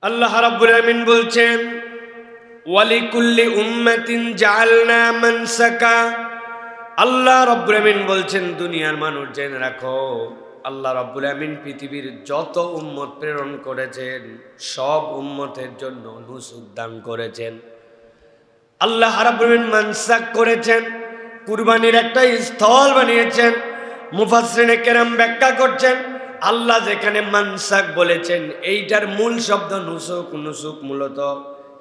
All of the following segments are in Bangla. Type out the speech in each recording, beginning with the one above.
আল্লাহ রাব্বুল আমিন বলছেন ওয়ালিকুল্লি উম্মাতিন জাআলনা মানসাকা। আল্লাহ রাব্বুল আমিন বলছেন দুনিয়ার মানুষ জেনে রাখো, আল্লাহ রাব্বুল আমিন পৃথিবীর যত উম্মত প্রেরণ করেছেন সব উম্মতের জন্য নুসুক দান করেছেন। আল্লাহ রাব্বুল আমিন মানসাক করেছেন, কুরবানির একটা স্থল বানিয়েছেন। মুফাসসিরিনে কেরাম ব্যাখ্যা করছেন আল্লাহ যেখানে মানসাক বলেছেন এইটার মূল শব্দ নুসুক। নুসুক মূলত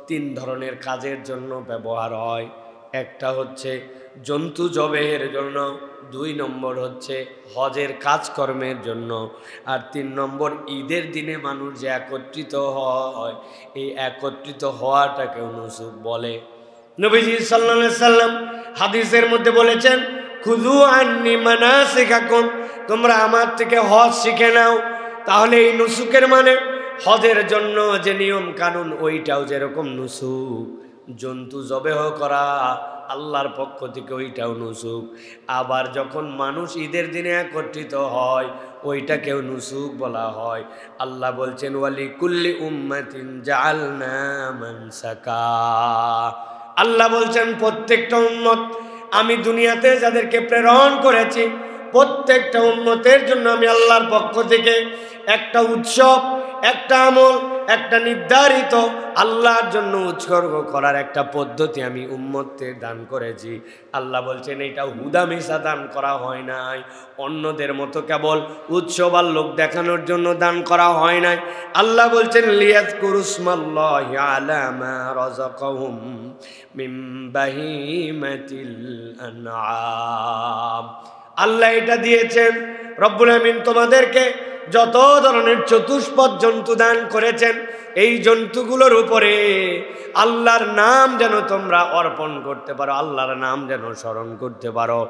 তিন ধরনের কাজের জন্য ব্যবহার হয়। একটা হচ্ছে জন্তু জবেহের জন্য, 2 নম্বর হচ্ছে হজের কাজকর্মের জন্য, আর 3 নম্বর ঈদের দিনে মানুষ যে একত্রিত হয় এই একত্রিত হওয়াটাকে নুসুক বলে। নবীজি সাল্লাল্লাহু আলাইহি সাল্লাম হাদিসের মধ্যে বলেছেন খুযু আন্নি মানাসিকাকুম, তোমরা আমার থেকে হজ শিখে নাও। তাহলে এই নুসুকের মানে হজের জন্য যে নিয়ম কানুন ওইটাও যেরকম নুসুক, জন্তু জবেহ করা আল্লাহর পক্ষ থেকে ওইটাও নুসুক। আবার যখন মানুষ ঈদের দিনে একত্রিত হয় ওইটাকেও নুসুক বলা হয়। আল্লাহ বলছেন ওয়ালিকুল্লি উম্মাতিন জাআলনা মানসাকা। আল্লাহ বলছেন প্রত্যেকটা উম্মত আমি দুনিয়াতে যাদেরকে প্রেরণ করেছি প্রত্যেকটা উম্মতের জন্য আমি আল্লাহর পক্ষ থেকে একটা উৎসব, একটা আমল, একটা নির্ধারিত আল্লাহর জন্য উৎসর্গ করার একটা পদ্ধতি আমি উম্মতদের দান করেছি। আল্লাহ বলছেন এটা হুদামিশা দান করা হয় নাই, অন্যদের মতো কেবল উৎসব আর লোক দেখানোর জন্য দান করা হয় নাই। আল্লাহ বলছেন লিয়াযকুরুসমাল্লাহি আলা মা রাযাকাহুম মিন বাহিমাতিল আনআম। আল্লাহ এটা দিয়েছেন রব্বুল আমিন তোমাদেরকে যত ধরনের চতুষ্পদ জন্তু দান করেছেন এই জন্তুগুলোর উপরে আল্লাহর নাম যেন তোমরা অর্পণ করতে পারো, আল্লাহর নাম যেন স্মরণ করতে পারো।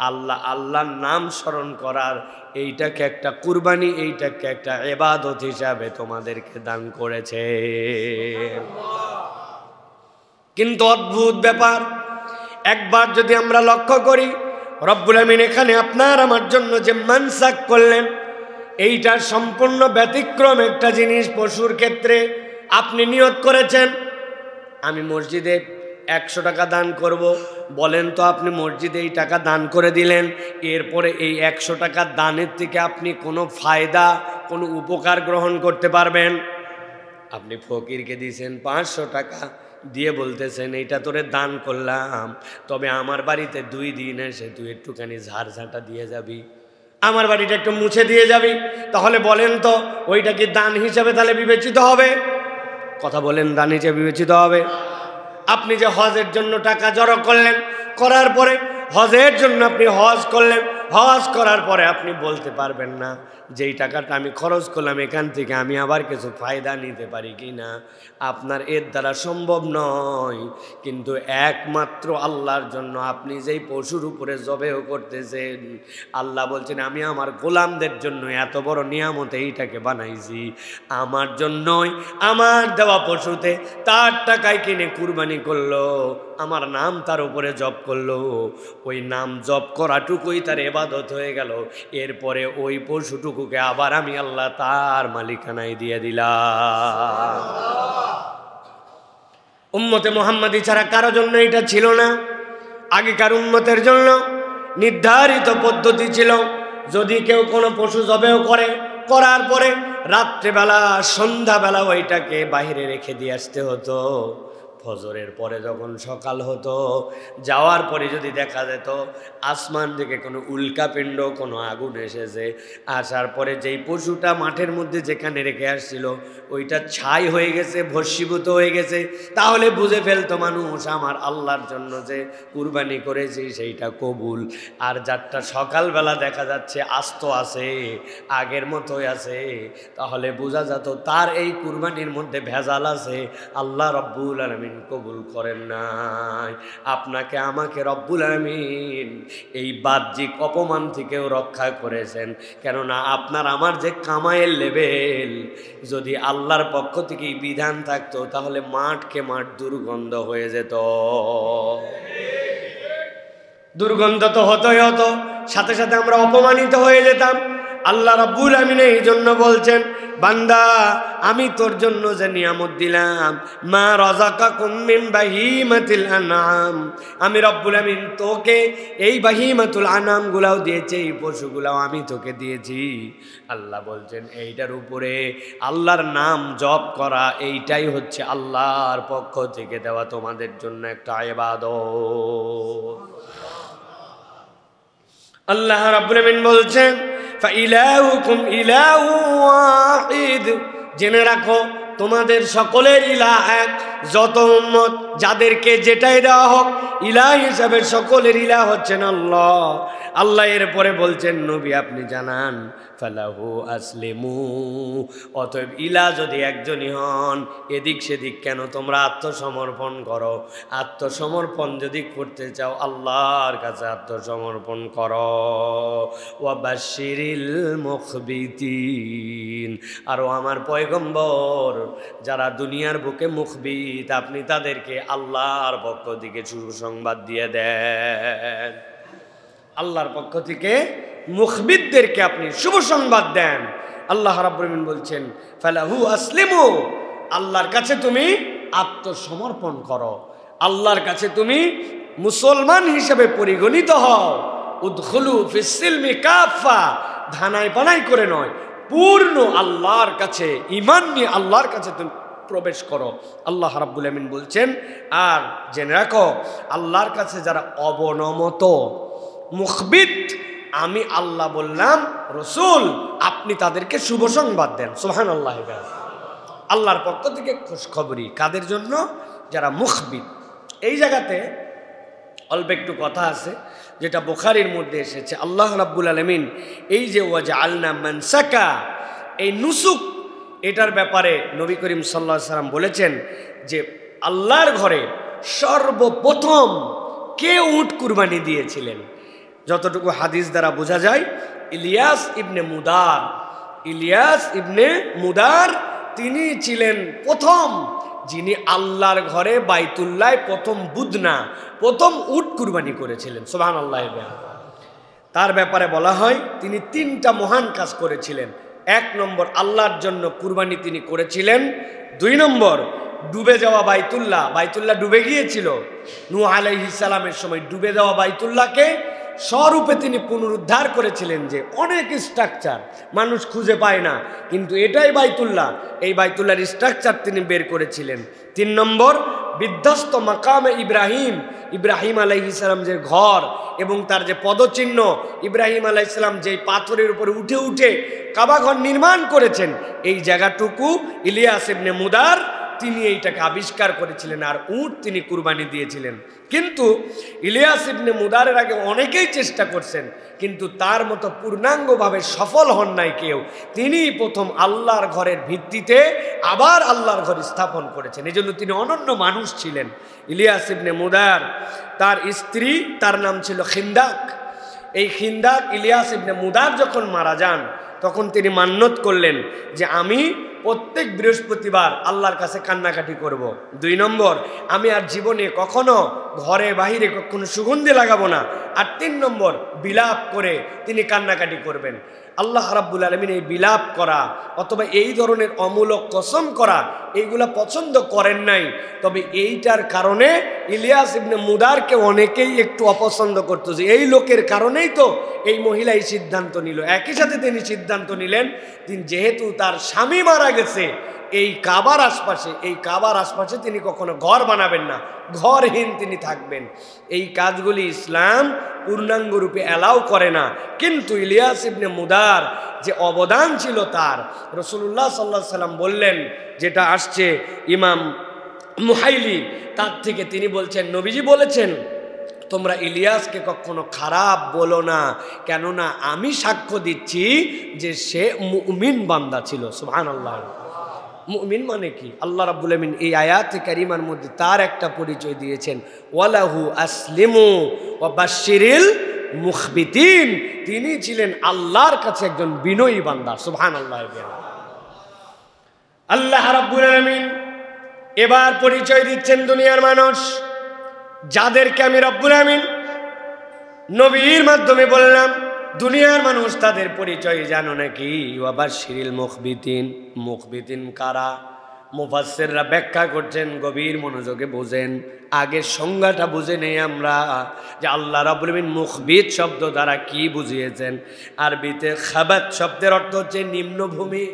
আল্লাহর নাম স্মরণ করার এইটাকে একটা কুরবানি, এইটাকে একটা ইবাদত হিসাবে তোমাদেরকে দান করেছে। কিন্তু অদ্ভুত ব্যাপার, একবার যদি আমরা লক্ষ্য করি রব্বুল আমিন এখানে আপনার আমার জন্য যে মানসাক করলেন এইটা সম্পূর্ণ ব্যতিক্রম একটা জিনিস। পশুর ক্ষেত্রে আপনি নিয়ত করেছেন আমি মসজিদে 100 টাকা দান করব, বলেন তো আপনি মসজিদে এই টাকা দান করে দিলেন, এরপরে এই 100 টাকা দানের থেকে আপনি কোনো ফায়দা, কোনো উপকার গ্রহণ করতে পারবেন? আপনি ফকিরকে দিয়েছেন 500 টাকা, দিয়ে বলতেছেন এইটা তোরে দান করলাম, তবে আমার বাড়িতে 2 দিন এসে তুই একটুখানি ঝাড়ঝাঁটা দিয়ে যাবি, আমার বাড়িটা একটু মুছে দিয়ে যাবি। তাহলে বলেন তো ওইটা কি দান হিসাবে তাহলে বিবেচিত হবে? কথা বলেন, দান হিসাবে বিবেচিত হবে? আপনি যে হজের জন্য টাকা জড়ো করলেন, করার পরে হজের জন্য আপনি হজ করলেন, হজ করার পরে আপনি বলতে পারবেন না যেই টাকাটা আমি খরচ করলাম এখান থেকে আমি আবার কিছু ফায়দা নিতে পারি কি না? আপনার এর দ্বারা সম্ভব নয়। কিন্তু একমাত্র আল্লাহর জন্য আপনি যেই পশুর উপরে জবেহ করতেছেন আল্লাহ বলছেন আমি আমার গোলামদের জন্য এত বড় নিয়ামত এইটাকে বানাইছি, আমার জন্যই আমার দেওয়া পশুতে তার টাকায় কিনে কুরবানি করলো, আমার নাম তার উপরে জপ করলো, ওই নাম জপ করাটুকুই তার ইবাদত হয়ে গেল। এরপরে ওই পশুটুকুকে আবার আমি আল্লাহ তার মালিকানায় দিয়ে দিলাম। উম্মতে মুহাম্মাদি ছাড়া কারো জন্য এটা ছিল না। আগেকার উম্মতের জন্য নির্ধারিত পদ্ধতি ছিল, যদি কেউ কোনো পশু জবেহ করে, করার পরে রাত্রেবেলা সন্ধ্যাবেলা ওইটাকে বাইরে রেখে দিয়ে আসতে হতো। ফজরের পরে যখন সকাল হতো যাওয়ার পরে যদি দেখা যেত আসমান থেকে কোনো উল্কাপিণ্ড, কোনো আগুন এসেছে, আসার পরে যেই পশুটা মাঠের মধ্যে যেখানে রেখে আসছিল ওইটা ছাই হয়ে গেছে, ভস্মীভূত হয়ে গেছে, তাহলে বুঝে ফেলতো মানুষ আমার আল্লাহর জন্য যে কুরবানি করেছি সেইটা কবুল। আর যারটা সকালবেলা দেখা যাচ্ছে আস্ত আছে, আগের মতোই আছে, তাহলে বোঝা যেত তার এই কুরবানির মধ্যে ভেজাল আছে, আল্লাহ রব্বুল আলামিন কবুল করেন নাই। আপনাকে আমাকে রব্বুল আলামিন এই বাহ্যিক অপমান থেকেও রক্ষা করেছেন, কেননা আপনার আমার যে কামাইয়ের লেভেল যদি আল্লাহর পক্ষ থেকে বিধান থাকতো তাহলে মাঠকে মাঠ দুর্গন্ধ হয়ে যেত। দুর্গন্ধ তো হতোই হতো, সাথে সাথে আমরা অপমানিত হয়ে যেতাম। আল্লাহ রাব্বুল আমিন এই জন্য বলছেন, বান্দা আমি তোর জন্য যে নিয়ামত দিলাম, মা রাযাকাকুম মিন বাহিমাতিল আনআম, আমি রব্বুল আমিন তোকে এই বাহিমাতুল আনআম গুলাও দিয়েছি, এই পশুগুলাও আমি তোকে দিয়েছি। আল্লাহ বলছেন এইটার উপরে আল্লাহর নাম জপ করা, এইটাই হচ্ছে আল্লাহর পক্ষ থেকে দেওয়া তোমাদের জন্য একটা ইবাদত। আল্লাহ রাব্বুল আমিন বলছেন, ফাইলাহুকুম ইলাহু ওয়াহিদ, জেনে রাখো তোমাদের সকলের ইলাহ এক। যত উম্মত যাদেরকে যেটাই দেওয়া হোক ইলাহ হিসাবে, সকলের ইলাহ হচ্ছেন আল্লাহ। আল্লাহ এরপরে বলছেন, নবী আপনি জানান, ফালাহু আসলিমু, অতএব ইলাহ যদি একজনই হন, এদিক সেদিক কেন তোমরা আত্মসমর্পণ করো? আত্মসমর্পণ যদি করতে চাও আল্লাহর কাছে আত্মসমর্পণ করো। ওয়াবাশশিরিল মুখবিতিন, আর আমার পয়গম্বর যারা দুনিয়ার বুকে মুখবিত, আপনি তাদেরকে আল্লাহর পক্ষ থেকে সুসংবাদ দিয়ে দেন। আল্লাহর পক্ষ থেকে মুখবিতদেরকে আপনি শুভ সংবাদ দেন। আল্লাহ রাব্বুল আমিন বলছেন, ফালাহু আসলিমু, আল্লাহর কাছে তুমি আত্মসমর্পণ করো, আল্লাহর কাছে তুমি মুসলমান হিসেবে পরিগণিত হও। উদখুলু ফিস সিলমি কাফা, ধানাই পানাই করে নয়, পূর্ণ আল্লাহর কাছে ঈমান নিয়ে আল্লাহর কাছে তুমি প্রবেশ করো। আল্লাহ রাব্বুল আমিন বলছেন, আর জেনে রাখো আল্লাহর কাছে যারা অবনমত মুখবিত, আমি আল্লাহ বললাম রসুল, আপনি তাদেরকে শুভ সংবাদ দেন। সুবহানাল্লাহ। আল্লাহর পক্ষ থেকে খুশখবরি কাদের জন্য? যারা মুখবিত। এই জায়গাতে অল্প একটু কথা আছে যেটা বুখারীর মধ্যে এসেছে। আল্লাহ রাব্বুল আলামিন এই যে ওয়াজআলনা মানসাকা, এই নুসুক, এটার ব্যাপারে নবী করিম সাল্লাল্লাহু আলাইহি সাল্লাম বলেছেন যে আল্লাহর ঘরে সর্বপ্রথম কে উট কুরবানি দিয়েছিলেন? যতটুকু হাদিস দ্বারা বোঝা যায়, ইলিয়াস ইবনে মুদার, ইলিয়াস ইবনে মুদার তিনি ছিলেন প্রথম যিনি আল্লাহর ঘরে বাইতুল্লাহ প্রথম বুদনা, প্রথম উট কুরবানি করেছিলেন। সুবহানাল্লাহ। তার ব্যাপারে বলা হয় তিনি তিনটা মহান কাজ করেছিলেন। 1 নম্বর আল্লাহর জন্য কুরবানি তিনি করেছিলেন। 2 নম্বর ডুবে যাওয়া বাইতুল্লাহ, বাইতুল্লাহ ডুবে গিয়েছিল নূহ আলাইহিস সালামের সময়, ডুবে যাওয়া বাইতুল্লাহকে স্বরূপে তিনি পুনরুদ্ধার করেছিলেন। যে অনেক স্ট্রাকচার মানুষ খুঁজে পায় না, কিন্তু এটাই বাইতুল্লাহ, এই বাইতুল্লাহর স্ট্রাকচার তিনি বের করেছিলেন। 3 নম্বর বিধ্বস্ত মাকামে ইব্রাহিম, ইব্রাহিম আলাইহিস সালাম যে ঘর এবং তার যে পদচিহ্ন, ইব্রাহিম আলাইহিস সালাম যেই পাথরের উপরে উঠে উঠে কাবা ঘর নির্মাণ করেছেন, এই জায়গাটুকু ইলিয়াস ইবনে মুদার তিনি এইটাকে আবিষ্কার করেছিলেন, আর উট তিনি কুরবানি দিয়েছিলেন। কিন্তু ইলিয়াস ইবনে মুদারের আগে অনেকেই চেষ্টা করছেন, কিন্তু তার মতো পূর্ণাঙ্গভাবে সফল হন নাই কেউ। তিনি প্রথম আল্লাহর ঘরের ভিত্তিতে আবার আল্লাহর ঘর স্থাপন করেছেন, এই জন্য তিনি অনন্য মানুষ ছিলেন। ইলিয়াস ইবনে মুদার, তার স্ত্রী, তার নাম ছিল খিন্দাক। এই খিন্দাক ইলিয়াস ইবনে মুদার যখন মারা যান, তখন তিনি মান্যত করলেন যে আমি প্রত্যেক বৃহস্পতিবার আল্লাহর কাছে কান্নাকাটি করব। 2 নম্বর আমি আর জীবনে কখনো ঘরে বাহিরে কখনো সুগন্ধি লাগাবো না। আর 3 নম্বর বিলাপ করে তিনি কান্নাকাটি করবেন। আল্লাহ রাব্বুল আলামিন এই বিলাপ করা অথবা এই ধরনের অমূলক কসম করা এইগুলা পছন্দ করেন নাই। তবে এইটার কারণে ইলিয়াস ইবনে মুদারকে অনেকেই একটু অপছন্দ করতো, যে এই লোকের কারণেই তো এই মহিলা এই সিদ্ধান্ত নিল। একই সাথে তিনি সিদ্ধান্ত নিলেন, তিনি যেহেতু তার স্বামী মারা গেছে এই কাবার আশপাশে, এই কাবার আশপাশে তিনি কখনো ঘর বানাবেন না, ঘরহীন তিনি থাকবেন। এই কাজগুলি ইসলাম পূর্ণাঙ্গ রূপে অ্যালাউ করে না। কিন্তু ইলিয়াস ইবনে মুদার যে অবদান ছিল তার, রাসূলুল্লাহ সাল্লাল্লাহু আলাইহি সাল্লাম বললেন, যেটা আসছে ইমাম মুহাইলি, তার থেকে তিনি বলছেন, নবীজি বলেছেন তোমরা ইলিয়াসকে কখনো খারাপ বলো না, কেননা আমি সাক্ষ্য দিচ্ছি যে সে মুমিন বান্দা ছিল। সুবহানাল্লাহ। মুমিন মানে কি? আল্লাহ রাব্বুল আমিন এই আয়াতে কারিমার মধ্যে তার একটা পরিচয় দিয়েছেন, ওয়ালাহু আসলিমু ওয়া বাশশিরিল মুখবিতিন, তিনি ছিলেন আল্লাহর কাছে একজন বিনয়ী বান্দা। সুবহানাল্লাহ। আল্লাহ রাব্বুল আমিন এবার পরিচয় দিচ্ছেন দুনিয়ার মানুষ যাদেরকে আমি রব্বুল আমিন নবীর মাধ্যমে বললাম দুনিয়ার মানুষ তাদের পরিচয় জানো নাকি? ওয়াবাশশিরিল মুখবিতিন। মুখবিতিন কারা? মুফাসসিররা ব্যাখ্যা করছেন, গভীর মনোযোগে বোঝেন। আগে সংজ্ঞাটা বুঝে নেই আমরা যে আল্লাহ রাব্বুল আলামিন মুখবিত শব্দ দ্বারা কি বুঝিয়েছেন। আরবিতে খাবাত শব্দের অর্থ হচ্ছে নিম্নভূমি।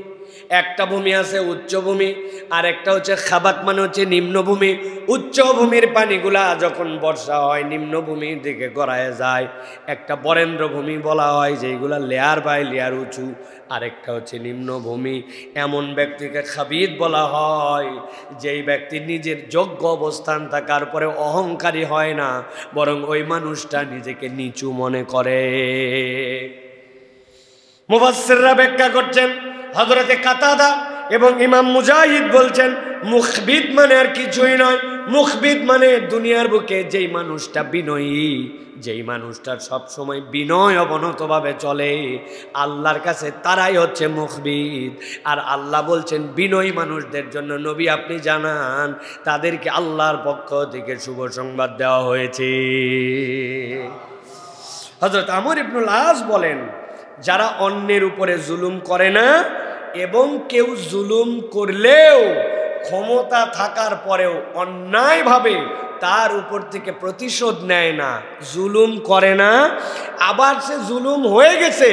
একটা ভূমি আছে উচ্চভূমি, আর একটা হচ্ছে খাবাত মানে হচ্ছে নিম্নভূমি। উচ্চভূমির পানিগুলা যখন বর্ষা হয় নিম্নভূমির দিকে গড়ায় যায়। একটা বরেন্দ্রভূমি বলা হয় যেগুলা লেয়ার বাই লেয়ার উঁচু, আরেকটা হচ্ছে নিম্নভূমি। এমন ব্যক্তিকে খাবিদ বলা হয় যেই ব্যক্তি নিজের যোগ্য অবস্থান থাকার পরে অহংকারী হয় না, বরং ওই মানুষটা নিজেকে নিচু মনে করে। মুফাসসিররা ব্যাখ্যা করছেন, হযরতে কাতাদা এবং ইমাম মুজাহিদ বলছেন মুখবিত মানে আর কিছুই নয়। মুখবিত মানে দুনিয়ার বুকে যেই মানুষটা বিনয়ী, যেই মানুষটার সবসময় বিনয় অবনতভাবে চলে, আল্লাহর কাছে তারাই হচ্ছে মুখবিত। আর আল্লাহ বলছেন বিনয়ী মানুষদের জন্য নবী আপনি জানান তাদেরকে আল্লাহর পক্ষ থেকে শুভ সংবাদ দেওয়া হয়েছে। হযরত আমর ইবনুল আস বলেন, যারা অন্যের উপরে জুলুম করে না এবং কেউ জুলুম করলেও ক্ষমতা থাকার পরেও অন্যায়ভাবে তার উপর থেকে প্রতিশোধ নেয় না, জুলুম করে না, আবার সে জুলুম হয়ে গেছে,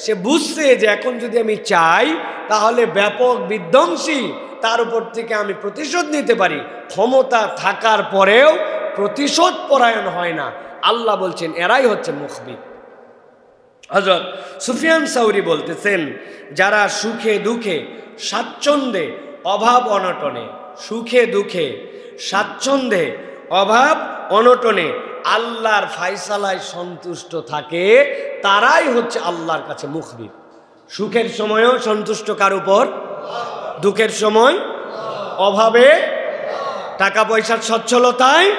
সে বুঝছে যে এখন যদি আমি চাই তাহলে ব্যাপক বিধ্বংসী তার উপর থেকে আমি প্রতিশোধ নিতে পারি, ক্ষমতা থাকার পরেও প্রতিশোধ পরায়ণ হয় না, আল্লাহ বলছেন এরাই হচ্ছে মুখবিত। হযরত সুফিয়ান সাউরি বলতেছেন, যারা সুখে দুঃখে স্বাচ্ছন্দ্যে অভাব অনটনে, সুখে দুঃখে স্বাচ্ছন্দ্যে অভাব অনটনে আল্লাহর ফায়সালায় সন্তুষ্ট থাকে, তারাই হচ্ছে আল্লাহর কাছে মুখবিত। সুখের সময়ও সন্তুষ্ট কার উপর? দুঃখের সময়, অভাবে, টাকা পয়সার সচ্ছলতায়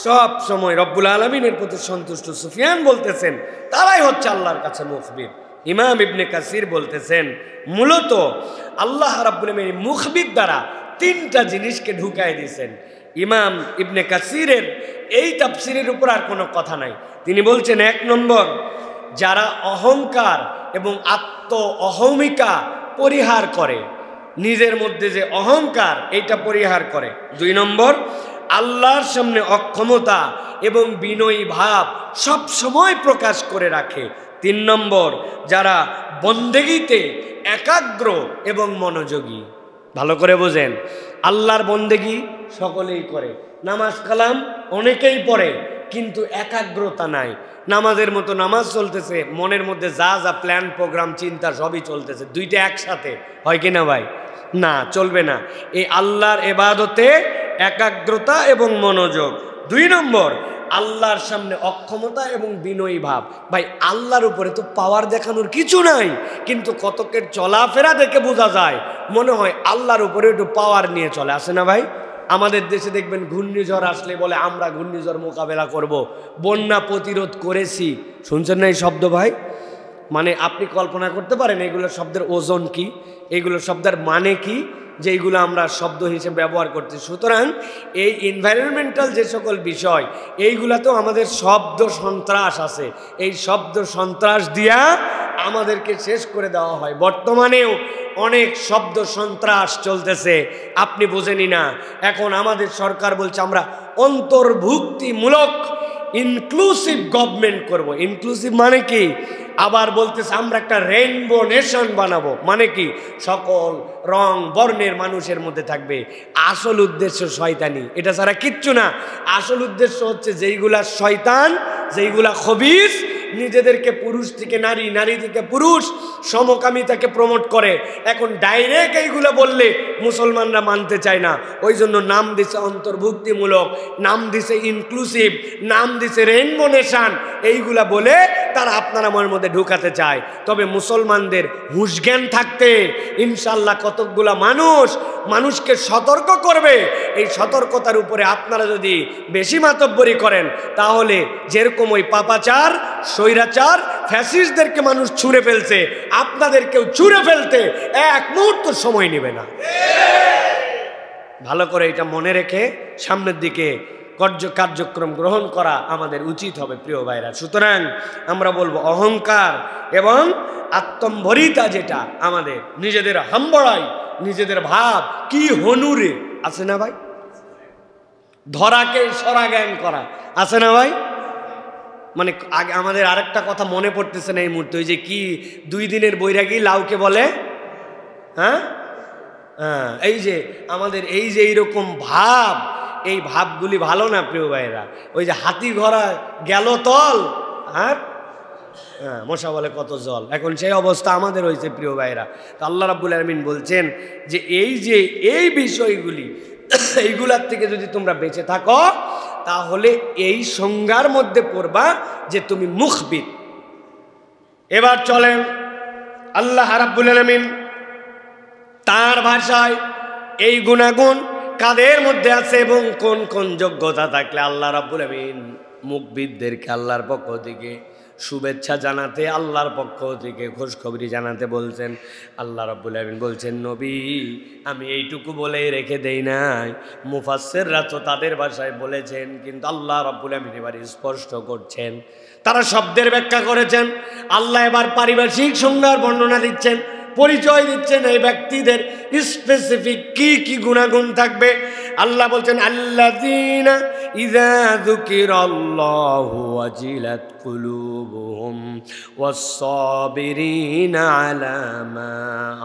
সব সময় রব্বুল আলামিনের প্রতি সন্তুষ্ট সুফিয়ান বলতেছেন তারাই হচ্ছে আল্লাহর কাছে মুখবিত। ইমাম ইবনে কাসির বলতেছেন মূলত আল্লাহ রাব্বুল আলামিন মুখবিত দ্বারা তিনটা জিনিসকে ঢুকায় দিয়েছেন। ইমাম ইবনে কাসিরের এই তাফসিরের উপর আর কোনো কথা নাই। তিনি বলছেন, এক নম্বর, যারা অহংকার এবং আত্ম অহমিকা পরিহার করে, নিজের মধ্যে যে অহংকার এটা পরিহার করে। দুই নম্বর, আল্লাহর সামনে অক্ষমতা এবং বিনয়ী ভাব সব সময় প্রকাশ করে রাখে। তিন নম্বর, যারা বন্দেগীতে একাগ্র এবং মনোযোগী। ভালো করে বোঝেন, আল্লাহর বন্দেগী সকলেই করে, নামাজ কালাম অনেকেই পড়ে, কিন্তু একাগ্রতা নাই। নামাজের মতো নামাজ চলতেছে, মনের মধ্যে যা যা প্ল্যান প্রোগ্রাম চিন্তা সবই চলতেছে, দুইটা একসাথে হয় কিনা ভাই? না, চলবে না। এই আল্লাহর ইবাদতে একাগ্রতা এবং মনোযোগ। দুই নম্বর, আল্লাহর সামনে অক্ষমতা এবং বিনয়ী ভাব। ভাই আল্লাহর উপরে তো পাওয়ার দেখানোর কিছু নাই, কিন্তু কতকের চলাফেরা দেখে বোঝা যায় মনে হয় আল্লাহর উপরে একটু পাওয়ার নিয়ে চলে আসে না ভাই? আমাদের দেশে দেখবেন ঘূর্ণিঝড় আসলে বলে আমরা ঘূর্ণিঝড় মোকাবেলা করব, বন্যা প্রতিরোধ করেছি। শুনছেন না এই শব্দ ভাই? মানে আপনি কল্পনা করতে পারেন এগুলো শব্দের ওজন কি, এগুলো শব্দের মানে কি, যে এইগুলো আমরা শব্দ হিসেবে ব্যবহার করছি। সুতরাং এই এনভায়রনমেন্টাল যে সকল বিষয় এইগুলাতেও আমাদের শব্দ সন্ত্রাস আছে, এই শব্দ সন্ত্রাস দিয়া আমাদেরকে শেষ করে দেওয়া হয়। বর্তমানেও অনেক শব্দ সন্ত্রাস চলতেছে, আপনি বোঝেনি না। এখন আমাদের সরকার বলছে আমরা অন্তর্ভুক্তিমূলক ইনক্লুসিভ গভর্নমেন্ট করব। ইনক্লুসিভ মানে কি? আবার বলতেছে আমরা একটা রেইনবো নেশন বানাবো, মানে কি? সকল রং বর্ণের মানুষের মধ্যে থাকবে। আসল উদ্দেশ্য শয়তানি, এটা ছাড়া কিচ্ছু না। আসল উদ্দেশ্য হচ্ছে যেইগুলা শয়তান, যেইগুলা খবিস, নিজেদেরকে পুরুষ থেকে নারী, নারী থেকে পুরুষ, সমকামিতাকে প্রমোট করে। এখন ডাইরেক্ট এইগুলো বললে মুসলমানরা মানতে চায় না, ওই জন্য নাম দিছে অন্তর্ভুক্তিমূলক, নাম দিছে ইনক্লুসিভ, নাম দিছে রেইনবো নেশন। এইগুলা বলে তারা আপনার আমার মধ্যে ঢুকাতে চায়। তবে মুসলমানদের হুঁশজ্ঞান থাকতে ইনশাল্লাহ কতকগুলা মানুষকে সতর্ক করবে। এই সতর্কতার উপরে আপনারা যদি বেশি মাতব্বরি করেন তাহলে যেরকম ওই পাপাচার, স্বৈরাচার, ফ্যাসিস্টদেরকে মানুষ ছুঁড়ে ফেলছে, আপনাদেরকেও ছুঁড়ে ফেলতে এক মুহূর্ত সময় নেবে না। ভালো করে এটা মনে রেখে সামনের দিকে কার্যক্রম গ্রহণ করা আমাদের উচিত হবে প্রিয় ভাইরা। সুতরাং আমরা বলবো অহংকার এবং আত্মম্ভরিতা যেটা আমাদের, নিজেদের হাম্বড়াই, নিজেদের ভাব কি হনুরে আছে না ভাই, ধরাকে সরা জ্ঞান করা আছে না ভাই। মানে আগে আমাদের আরেকটা কথা মনে পড়তেছে না এই মুহূর্তে, ওই যে কি 2 দিনের বৈরাগী লাউকে বলে, হ্যাঁ হ্যাঁ, এই যে আমাদের এই যে এইরকম ভাব, এই ভাবগুলি ভালো না প্রিয় ভাইরা। ওই যে হাতি ঘোড়া গেল তল, হ্যাঁ হ্যাঁ, মশা বলে কত জল, এখন সেই অবস্থা আমাদের হয়েছে প্রিয় ভাইরা। তো আল্লাহ রাব্বুল আলামিন বলছেন যে এই বিষয়গুলি, এইগুলার থেকে যদি তোমরা বেঁচে থাকো তাহলে এই সংজ্ঞার মধ্যে পড়বা যে তুমি মুখবিত। এবার চলেন আল্লাহ রাব্বুল আলামিন তার ভাষায় এই গুণাগুণ কাদের মধ্যে আছে এবং কোন কোন যোগ্যতা থাকলে আল্লাহ রাব্বুল আলামিন মুখবিদদেরকে আল্লাহর পক্ষ থেকে শুভেচ্ছা জানাতে, আল্লাহর পক্ষ থেকে খুশখবরি জানাতে বলছেন। আল্লাহ রাব্বুল আলামিন বলছেন, নবী আমি এইটুকু বলেই রেখে দেই নাই, মুফাসসিররা তো তাদের ভাষায় বলেছেন, কিন্তু আল্লাহ রাব্বুল আলামিন এবার স্পষ্ট করছেন, তারা শব্দের ব্যাখ্যা করেছেন। আল্লাহ এবার পারিভাষিক সংজ্ঞার বর্ণনা দিচ্ছেন, পরিচয় দিচ্ছেন এই ব্যক্তিদের স্পেসিফিক কি কি গুণাগুণ থাকবে। আল্লাহ বলছেন, আল্লাযীনা ইযা যুকিরাল্লাহু ওয়াজিলাত কুলুবুহুম ওয়াস-সাবিরিনা আলা মা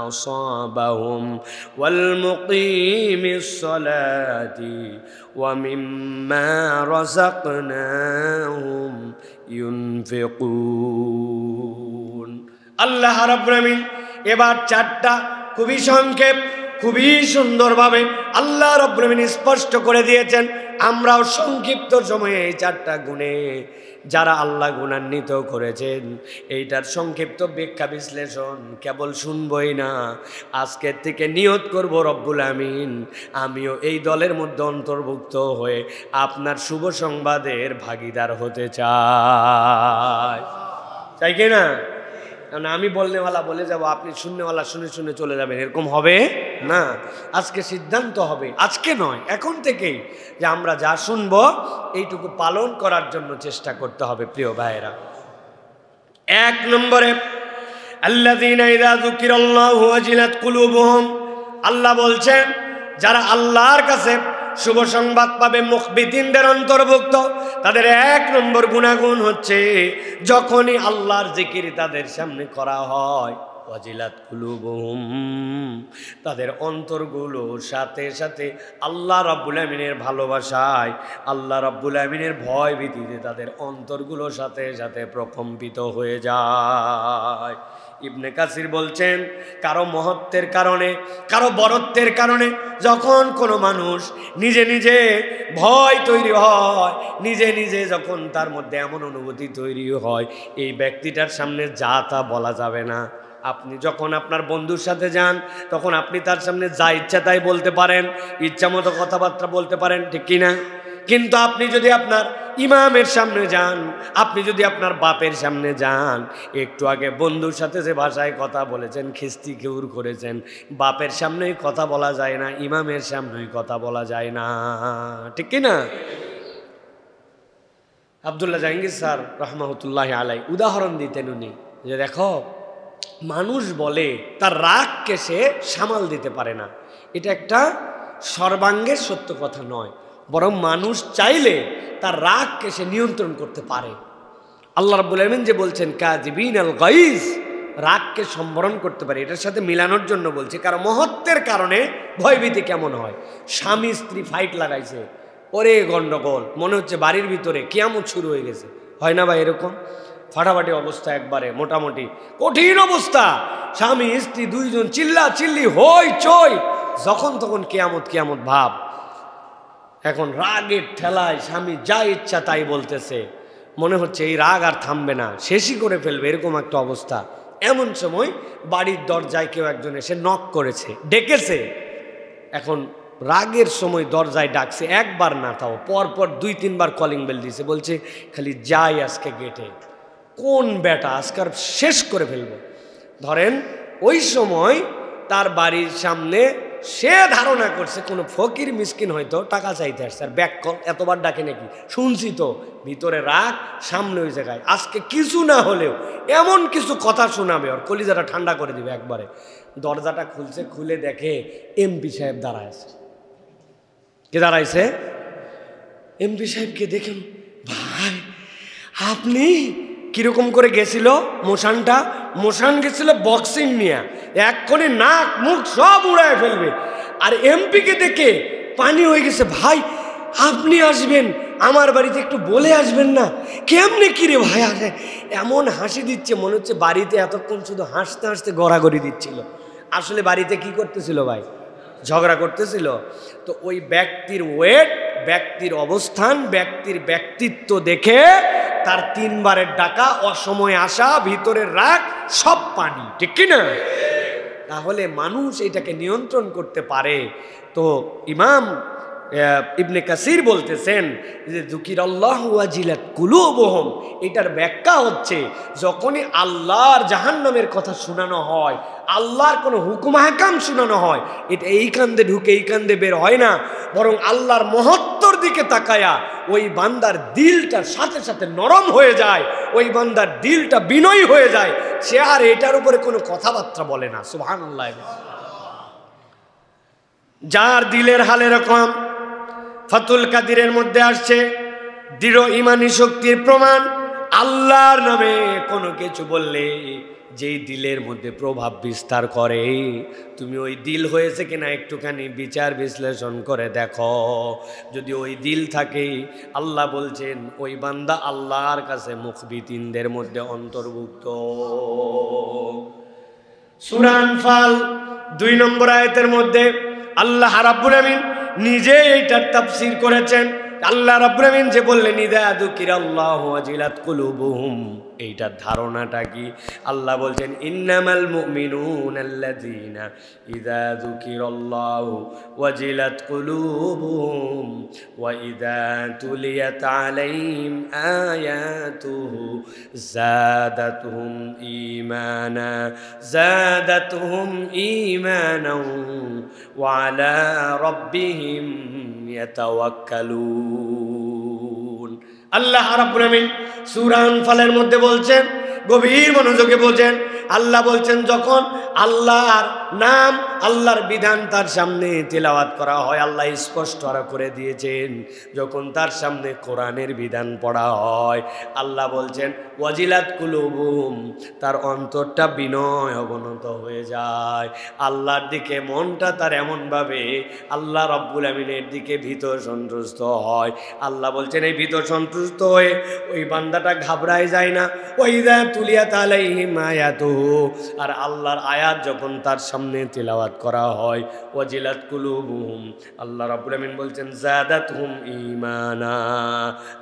আসাবাহুম ওয়াল মুকিমিস সালাতি ওয়া মিম্মা রাযাকনাহুম ইউনফিকুন। আল্লাহ রাব্বুল আলামিন এবার 4টা খুবই সংক্ষেপ, খুবই সুন্দরভাবে আল্লাহ রাব্বুল আলামিন স্পষ্ট করে দিয়েছেন। আমরাও সংক্ষিপ্ত সময়ে এই 4টা গুণে যারা আল্লাহ গুণান্বিত করেছেন এইটার সংক্ষিপ্ত ব্যাখ্যা বিশ্লেষণ কেবল শুনবই না, আজকের থেকে নিয়ত করব রব্বুল আমিন আমিও এই দলের মধ্যে অন্তর্ভুক্ত হয়ে আপনার শুভ সংবাদের ভাগীদার হতে চাই কি না? কারণ আমি বলনেওয়ালা বলে যাব, আপনি শুননেওয়ালা শুনে শুনে চলে যাবেন, এরকম হবে না। আজকে সিদ্ধান্ত হবে, আজকে নয় এখন থেকেই, যে আমরা যা শুনবো এইটুকু পালন করার জন্য চেষ্টা করতে হবে প্রিয় ভাইয়েরা। 1 নম্বরে আল্লাযীনা ইযা যুকিরাল্লাহু ওয়াজিলাত কুলুবুহুম, আল্লাহ বলছেন যারা আল্লাহর কাছে শুভ সংবাদ পাবে, মুখবিতিনদের অন্তর্ভুক্ত, তাদের 1 নম্বর গুণাগুণ হচ্ছে যখনই আল্লাহর জিকির তাদের সামনে করা হয়, ওয়াজিলাত কুলুবুহুম, তাদের অন্তরগুলো সাথে সাথে আল্লাহ রাব্বুল আমিনের ভালোবাসায়, আল্লাহ রাব্বুল আমিনের ভয় ভীতিতে তাদের অন্তরগুলো সাথে সাথে প্রকম্পিত হয়ে যায়। ইবনে কাসির বলছেন, কারো মহত্বের কারণে, কারো বরত্বের কারণে যখন কোনো মানুষ নিজে নিজে ভয় তৈরি হয়, নিজে নিজে যখন তার মধ্যে এমন অনুভূতি তৈরি হয়, এই ব্যক্তিটার সামনে যা তা বলা যাবে না। আপনি যখন আপনার বন্ধুর সাথে যান তখন আপনি তার সামনে যা ইচ্ছা তাই বলতে পারেন, ইচ্ছা মতো কথাবার্তা বলতে পারেন, ঠিক কিনা? কিন্তু আপনি যদি আপনার ইমামের সামনে যান, আপনি যদি আপনার বাপের সামনে যান, একটু আগে বন্ধুর সাথে যে ভাষায় কথা বলেছেন, খিস্তি খেউর করেছেন, বাপের সামনেই কথা বলা যায় না, ইমামের সামনেই কথা বলা যায় না, ঠিক কিনা? আব্দুল্লাহ জাহাঙ্গীর স্যার রহমাতুল্লাহি আলাইহি উদাহরণ দিতেন উনি, যে দেখো মানুষ বলে তার রাগকে সে সামাল দিতে পারে না, এটা একটা সর্বাঙ্গের সত্য কথা নয়, বরং মানুষ চাইলে তার রাগকে সে নিয়ন্ত্রণ করতে পারে। আল্লাহ রাব্বুল আমিন যে বলছেন কাযিবিনাল গাইজ, রাগকে সম্বরণ করতে পারে, এটার সাথে মিলানোর জন্য বলছে। কারণ মহত্বের কারণে ভয়ভীতি কেমন হয়, স্বামী স্ত্রী ফাইট লাগাইছে, ওরে গন্ডগোল, মনে হচ্ছে বাড়ির ভিতরে কিয়ামত শুরু হয়ে গেছে, হয় না ভাই এরকম? ফাটাফাটি অবস্থা, একবারে মোটামুটি কঠিন অবস্থা, স্বামী স্ত্রী দুইজন চিল্লা চিল্লি হই চই, যখন তখন কিয়ামত কিয়ামত ভাব। এখন রাগের ঠেলায় স্বামী যা ইচ্ছা তাই বলতেছে, মনে হচ্ছে এই রাগ আর থামবে না, শেষই করে ফেলবে, এরকম একটা অবস্থা। এমন সময় বাড়ির দরজায় কেউ একজন এসে নক করেছে, ডেকেছে। এখন রাগের সময় দরজায় ডাকছে, একবার না তাও পরপর 2-3 বার কলিং বেল দিছে, বলছে খালি যাই আজকে গেটে, কোন বেটা আজকার শেষ করে ফেলবো। ধরেন ওই সময় তার বাড়ির সামনে সে ধারণা করছে কোনো ফকির মিসকিন হয়তো টাকা চাইতে আসছে, আর ব্যাক কল এতবার ডাকে নাকি শুনছি তো, ভিতরে রাখ, সামনে ওই জায়গায় আজকে কিছু না হলেও এমন কিছু কথা শোনাবে, ওর কলিজাটা ঠান্ডা করে দিবে একবারে। দরজাটা খুলছে, খুলে দেখে এমপি সাহেব দাঁড়ায় আছে। কে দাঁড়াইছে? এমপি সাহেবকে দেখেন, ভাই আপনি কিরকম করে গেছিল মোশানটা? মোশান গেছিল বক্সিং নিয়ে, এক্ষণে নাক মুখ সব উড়ায় ফেলবে। আর এমপিকে দেখে পানি হয়ে গেছে, ভাই আপনি আসবেন আমার বাড়িতে, একটু বলে আসবেন না? কেমনে কিরে ভাই আসে? এমন হাসি দিচ্ছে মনে হচ্ছে বাড়িতে এতক্ষণ শুধু হাসতে হাসতে গড়াগড়ি দিচ্ছিল, আসলে বাড়িতে কি করতেছিল ভাই? ঝগড়া করতেছিল। তো ওই ব্যক্তির ওয়েট, ব্যক্তির অবস্থান, ব্যক্তির ব্যক্তিত্ব দেখে তার 3 বারের ডাকা, অসময় আসা, ভিতরের রাগ, সব পানি, ঠিক কিনা? তাহলে মানুষ এটাকে নিয়ন্ত্রণ করতে পারে। তো ইমাম ইবনে কাসির বলতেছেন যে যুকিরাল্লাহু ওয়াজিলাত কুলুবুহুম, এটার ব্যাখ্যা হচ্ছে যখনই আল্লাহর জাহান্নামের কথা শোনানো হয়, আল্লাহর কোনো হুকুম আহকাম শোনানো হয়, এটা এই কান্দে ঢুকে এই কান্দে বের হয় না, বরং আল্লাহর মহত্বর দিকে তাকায়া ওই বান্দার দিলটা সাথে সাথে নরম হয়ে যায়, ওই বান্দার দিলটা বিনয়ী হয়ে যায়, সে আর এটার উপরে কোনো কথাবার্তা বলে না। সুবহানাল্লাহ। যার দিলের হাল এরকম, ফাতুল কাদিরের মধ্যে আসছে দৃঢ় ইমানি শক্তির প্রমাণ, আল্লাহর নামে কোনো কিছু বললে যেই দিলের মধ্যে প্রভাব বিস্তার করে, তুমি ওই দিল হয়েছে কিনা একটুখানি বিচার বিশ্লেষণ করে দেখো। যদি ওই দিল থাকে, আল্লাহ বলছেন ওই বান্দা আল্লাহর কাছে মুখবিতিনদের মধ্যে অন্তর্ভুক্ত। সূরা আনফাল 2 নম্বর আয়াতের মধ্যে আল্লাহ রাব্বুল আমিন নিজে এইটার তাফসীর করেছেন। আল্লাহ রাব্বুল আমিন যে বললেন ইযা যুকিরাল্লাহু ওয়াজিলাত কুলুবুহুম, এইটার ধারণাটা কি? আল্লাহ বলছেন ইন্নামাল মুমিনুনাল্লাযীনা ইযা যুকিরাল্লাহু ওয়াজিলাত কুলুবুহুম ওয়া ইযা তুলিয়াত আলাইহিম আয়াতুহু যাদাতুহুম ঈমানা ওয়া আলা রাব্বিহিম ইয়াতাওয়াক্কালুন। আল্লাহ রাব্বুল আমিন সূরা আনফালের মধ্যে বলছেন, গভীর মনোযোগে বোঝেন, আল্লাহ বলছেন যখন আল্লাহর নাম, আল্লাহর বিধান তার সামনে তেলাওয়াত করা হয়, আল্লাহ স্পষ্ট করে দিয়েছেন, যখন তার সামনে কোরআনের বিধান পড়া হয়, আল্লাহ বলছেন ওয়াজিলাত কুলুবুহুম, তার অন্তরটা বিনয় অবনত হয়ে যায়, আল্লাহর দিকে মনটা তার এমনভাবে আল্লাহ রাব্বুল আমিনের দিকে ভীত সন্ত্রস্ত হয়। আল্লাহ বলছেন এই ভীত সন্ত্রস্ত হয়ে ওই বান্দাটা ঘাবড়ায় যায় না। ওয়াইদা তুলিয়াত আলাইহিম আয়াতুহু, আর আল্লাহর আয়াত যখন তার সামনে তিলাওয়াত করা হয়, ওয়াজিলাত কুলুবুহুম, আল্লাহ রাব্বুল আমিন বলছেন যাদাতুহুম ঈমানা,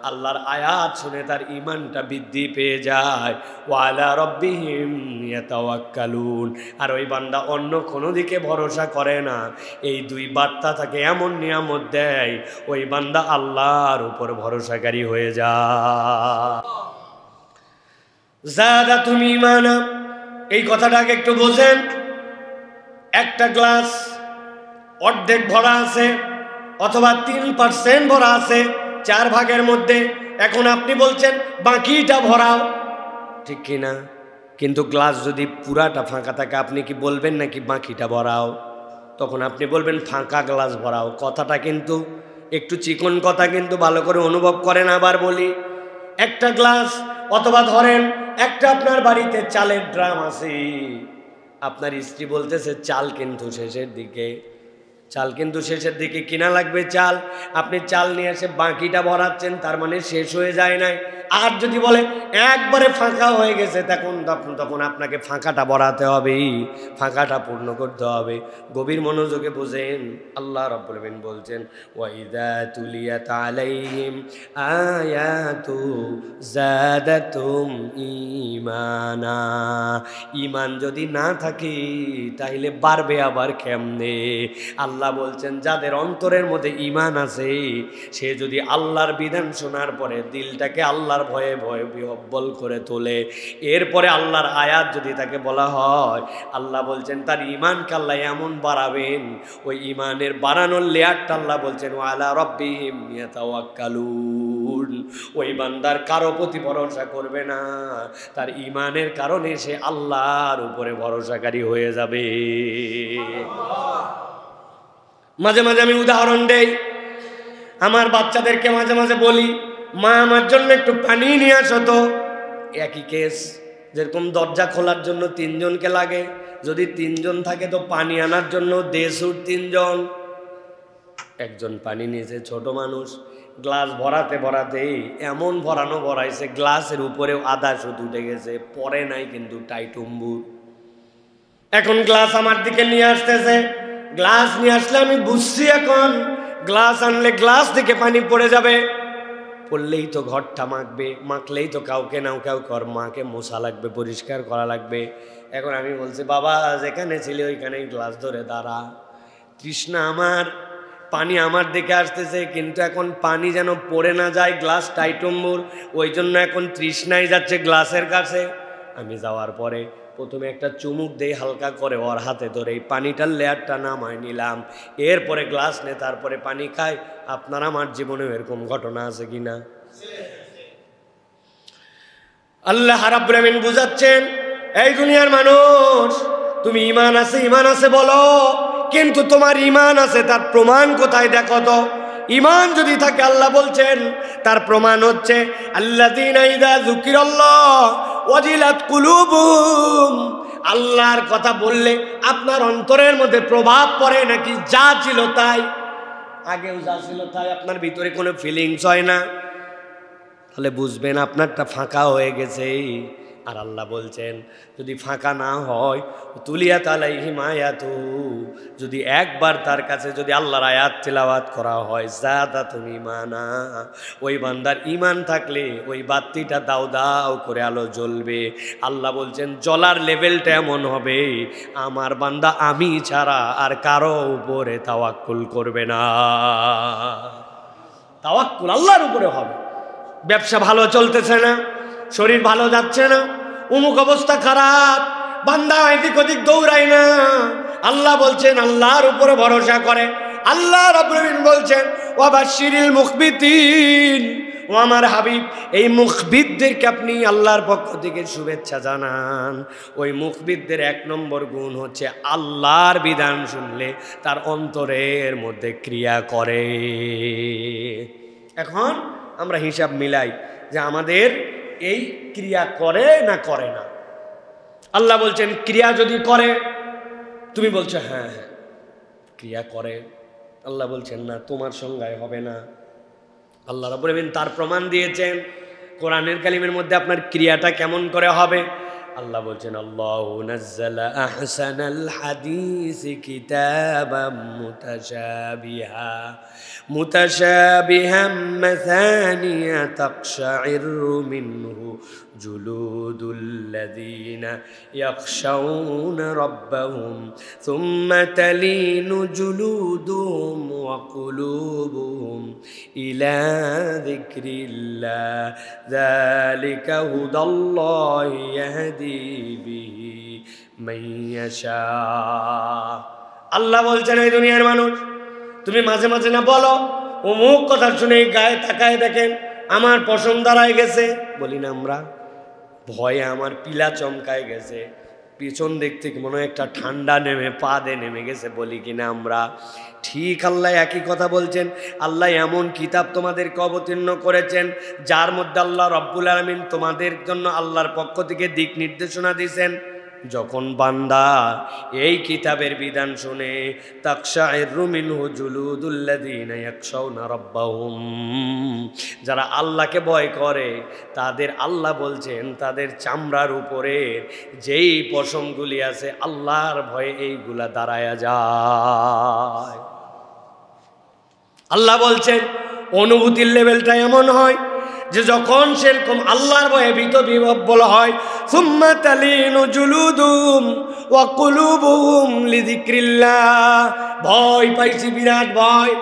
আল্লাহর আয়াত শুনে তার ঈমানটা বৃদ্ধি পেয়ে যায়। ওয়া আলা রাব্বিহিম ইয়াতাওয়াক্কালুন, আর ওই বান্দা অন্য কোনো দিকে ভরসা করে না। এই 2 বার্তা তাকে এমন নিয়ামত দেয়, ওই বান্দা আল্লাহর উপর ভরসাকারী হয়ে যায়। যাদাতুহুম ঈমানা, এই কথাটাকে একটু বোঝেন। একটা গ্লাস অর্ধেক ভরা আছে অথবা 3% ভরা আছে 4 ভাগের মধ্যে, এখন আপনি বলছেন বাকিটা ভরাও, ঠিক কিনা? কিন্তু গ্লাস যদি পুরাটা ফাঁকা থাকে, আপনি কি বলবেন নাকি বাকিটা ভরাও? তখন আপনি বলবেন ফাঁকা গ্লাস ভরাও। কথাটা কিন্তু একটু চিকন কথা, কিন্তু ভালো করে অনুভব করেন। আবার বলি, একটা গ্লাস অথবা ধরেন একটা আপনার বাড়িতে চালের ড্রাম আছে, আপনার স্ত্রী বলতেছে চাল কিন্তু শেষের দিকে, চাল কিন্তু শেষের দিকে কিনা লাগবে চাল, আপনি চাল নিয়ে এসে বাকিটা ভরাচ্ছেন, তার মানে শেষ হয়ে যায় নাই। আর যদি বলে একবারে ফাঁকা হয়ে গেছে, তখন আপনাকে ফাঁকাটা ভরাতে হবে, ফাঁকাটা পূর্ণ করতে হবে। গভীর মনোযোগে বোঝেন, আল্লাহ রাব্বুল আমিন বলছেন ওয়াইদা তুলিয়াত আলাইহিম আয়াতু যাদাতুহুম ঈমানা, ঈমান যদি না থাকে তাহলে বাড়বে আবার কেমনে? আল্লাহ বলছেন যাদের অন্তরের মধ্যে ঈমান আছে, সে যদি আল্লাহর বিধান শোনার পরে দিলটাকে আল্লাহর আল্লাহর ভয়ে ভয়ে বিহব্বল করে তোলে। এরপরে আল্লাহর আয়াত যদি তাকে বলা হয়, আল্লাহ বলছেন তার ঈমানকে আল্লাহ এমন বাড়াবেন, ওই ঈমানের বাড়ানোর লেয়ারটা আল্লাহ বলছেন ওয়ালা রাব্বিহিম ইয়াতাওয়াক্কালুন। ওই বান্দার কারো প্রতি ভরসা করবে না, তার ঈমানের কারণে সে আল্লাহর উপরে ভরসাকারী হয়ে যাবে। মাঝে মাঝে আমি উদাহরণ দেই, আমার বাচ্চাদেরকে মাঝে মাঝে বলি, মা আমার জন্য একটু পানি নিয়ে আসো তো। একই কেস, যেরকম দরজা খোলার জন্য 3 জনকে লাগে, যদি 3 জন থাকে তো পানি আনার জন্য দেশুর 3 জন। একজন পানি নিয়েছে, ছোট মানুষ, গ্লাস ভরাতে ভরাতেই এমন ভরাইছে গ্লাসের উপরেও আধা সুত উঠে গেছে, পরে নাই কিন্তু টাইটুম্বুর। এখন গ্লাস আমার দিকে নিয়ে আসতেছে, গ্লাস নিয়ে আসলে আমি বুঝছি এখন গ্লাস আনলে গ্লাস থেকে পানি পড়ে যাবে, পড়লেই তো ঘরটা মাখবে, মাখলেই তো কাউকে নাও কাউকে ওর মাকে মোছা লাগবে, পরিষ্কার করা লাগবে। এখন আমি বলছি বাবা যেখানে ছিলে ওইখানেই গ্লাস ধরে দাঁড়া। তৃষ্ণা আমার, পানি আমার দিকে আসতেছে, কিন্তু এখন পানি যেন পড়ে না যায়, গ্লাস টাইটম্বুর, ওই জন্য এখন তৃষ্ণাই যাচ্ছে গ্লাসের কাছে। আমি যাওয়ার পরে প্রথমে একটা চুমুক দেই হালকা করে ওর হাতে ধরে, এই পানিটার লেয়ারটা নামায় নিলাম, এরপরে গ্লাস নে তারপরে পানি খাই। আপনার আমার জীবনে এরকম ঘটনা আছে কিনা? আল্লাহ রাব্বুল আমিন বুঝাচ্ছেন, এই দুনিয়ার মানুষ, তুমি ঈমান আছে বলো, কিন্তু তোমার ঈমান আছে তার প্রমাণ কোথায় দেখো তো। ঈমান যদি থাকে, আল্লাহ বলছেন তার প্রমাণ হচ্ছে আল্লাযীনা ইযা যুকিরাল্লাহ ওয়াজিলাত কুলুবুহুম। আল্লাহর কথা বললে আপনার অন্তরের মধ্যে প্রভাব পড়ে নাকি? যা ছিল তাই, আগেও যা ছিল তাই, আপনার ভিতরে কোনো ফিলিংস হয় না, তাহলে বুঝবেন আপনারটা ফাঁকা হয়ে গেছে। আর আল্লাহ বলছেন যদি ফাঁকা না হয়, তুলিয়াত আলাইহিম আয়াতু, যদি একবার তার কাছে যদি আল্লাহর আয়াত তিলাওয়াত করা হয়, যাদাতুম ঈমানা, ওই বান্দার ঈমান থাকলে ওই বাতিটা দাও দাও করে আলো জ্বলবে। আল্লাহ বলছেন জ্বলার লেভেলটা এমন হবে, আমার বান্দা আমি ছাড়া আর কারো উপরে তাওয়াক্কুল করবে না। তাওয়াক্কুল আল্লাহর উপরে হবে। ব্যবসা ভালো চলতেছে না, শরীর ভালো যাচ্ছে না, অমুক অবস্থা খারাপ, বান্দা এদিক ওদিক দৌড়ায় না, আল্লাহ বলছেন আল্লাহর উপরে ভরসা করে। আল্লাহ রাব্বুল আমিন বলছেন ওয়াবাশশিরিল মুখবিতিন, ও আমার হাবিব এই মুখবিতদেরকে আপনি আল্লাহর পক্ষ থেকে শুভেচ্ছা জানান। ওই মুখবিতদের 1 নম্বর গুণ হচ্ছে আল্লাহর বিধান শুনলে তার অন্তরের মধ্যে ক্রিয়া করে। এখন আমরা হিসাব মিলাই যে আমাদের এই ক্রিয়া করে না করে না। আল্লাহ বলছেন ক্রিয়া যদি করে, তুমি বলছো হ্যাঁ হ্যাঁ ক্রিয়া করে, আল্লাহ বলছেন না, তোমার সংজ্ঞায় হবে না। আল্লাহ রাব্বুল আমিন তার প্রমাণ দিয়েছেন কোরআনের কালিমের মধ্যে আপনার ক্রিয়াটা কেমন করে হবে। আল্লাহ বলছেন আল্লাহু নাযালা আহসানাল হাদিসি কিতাবাম মুতাশাবিহাম মাসানিয়া তাকশাইরু মিনহু জুলুদুল্লাযীনা ইয়াখশাউনা রাব্বাহুম সুম্মা তালিনু জুলুদুহুম ওয়া কুলুবুহুম ইলা যিকরিল্লাহ যালিকা হুদাল্লাহি ইয়াহদি বিহি মান ইয়াশা। আল্লাহ বলছেন এই দুনিয়ার মানুষ, তুমি মাঝে মাঝে না বলো অমুক কথা শুনে গায়ে তাকায় দেখেন আমার পশম দাঁড়ায় গেছে, বলি না আমরা? ভয়ে আমার পিলা চমকায় গেছে, পিছন দিক থেকে মনে হয় একটা ঠান্ডা নেমে পা দিয়ে নেমে গেছে, বলি কিনা আমরা? ঠিক আল্লাহ একই কথা বলছেন। আল্লাহ এমন কিতাব তোমাদেরকে অবতীর্ণ করেছেন যার মধ্যে আল্লাহ রব্বুল আলামিন তোমাদের জন্য আল্লাহর পক্ষ থেকে দিক নির্দেশনা দিয়েছেন। যখন বান্দা এই কিতাবের বিধান শুনে তাকশাইরু মিনহু জুলুদুল্লাযীনা ইয়াখশাউনা রাব্বাহুম, যারা আল্লাহকে ভয় করে তাদের আল্লাহ বলছেন তাদের চামড়ার উপরে যেই পশমগুলি আছে আল্লাহর ভয়ে এইগুলা দাঁড়ায়া যায়। আল্লাহ বলছেন অনুভূতির লেভেলটা এমন হয় যে যখন সেরকম আল্লাহর ভয়ে ভীত বিহ্বল হয়, সুম্মা তালিনু জুলুদুহুম ওয়া কুলুবুহুম লিযিকরিল্লাহ, ভয় পাইছি বিরাট ভয়,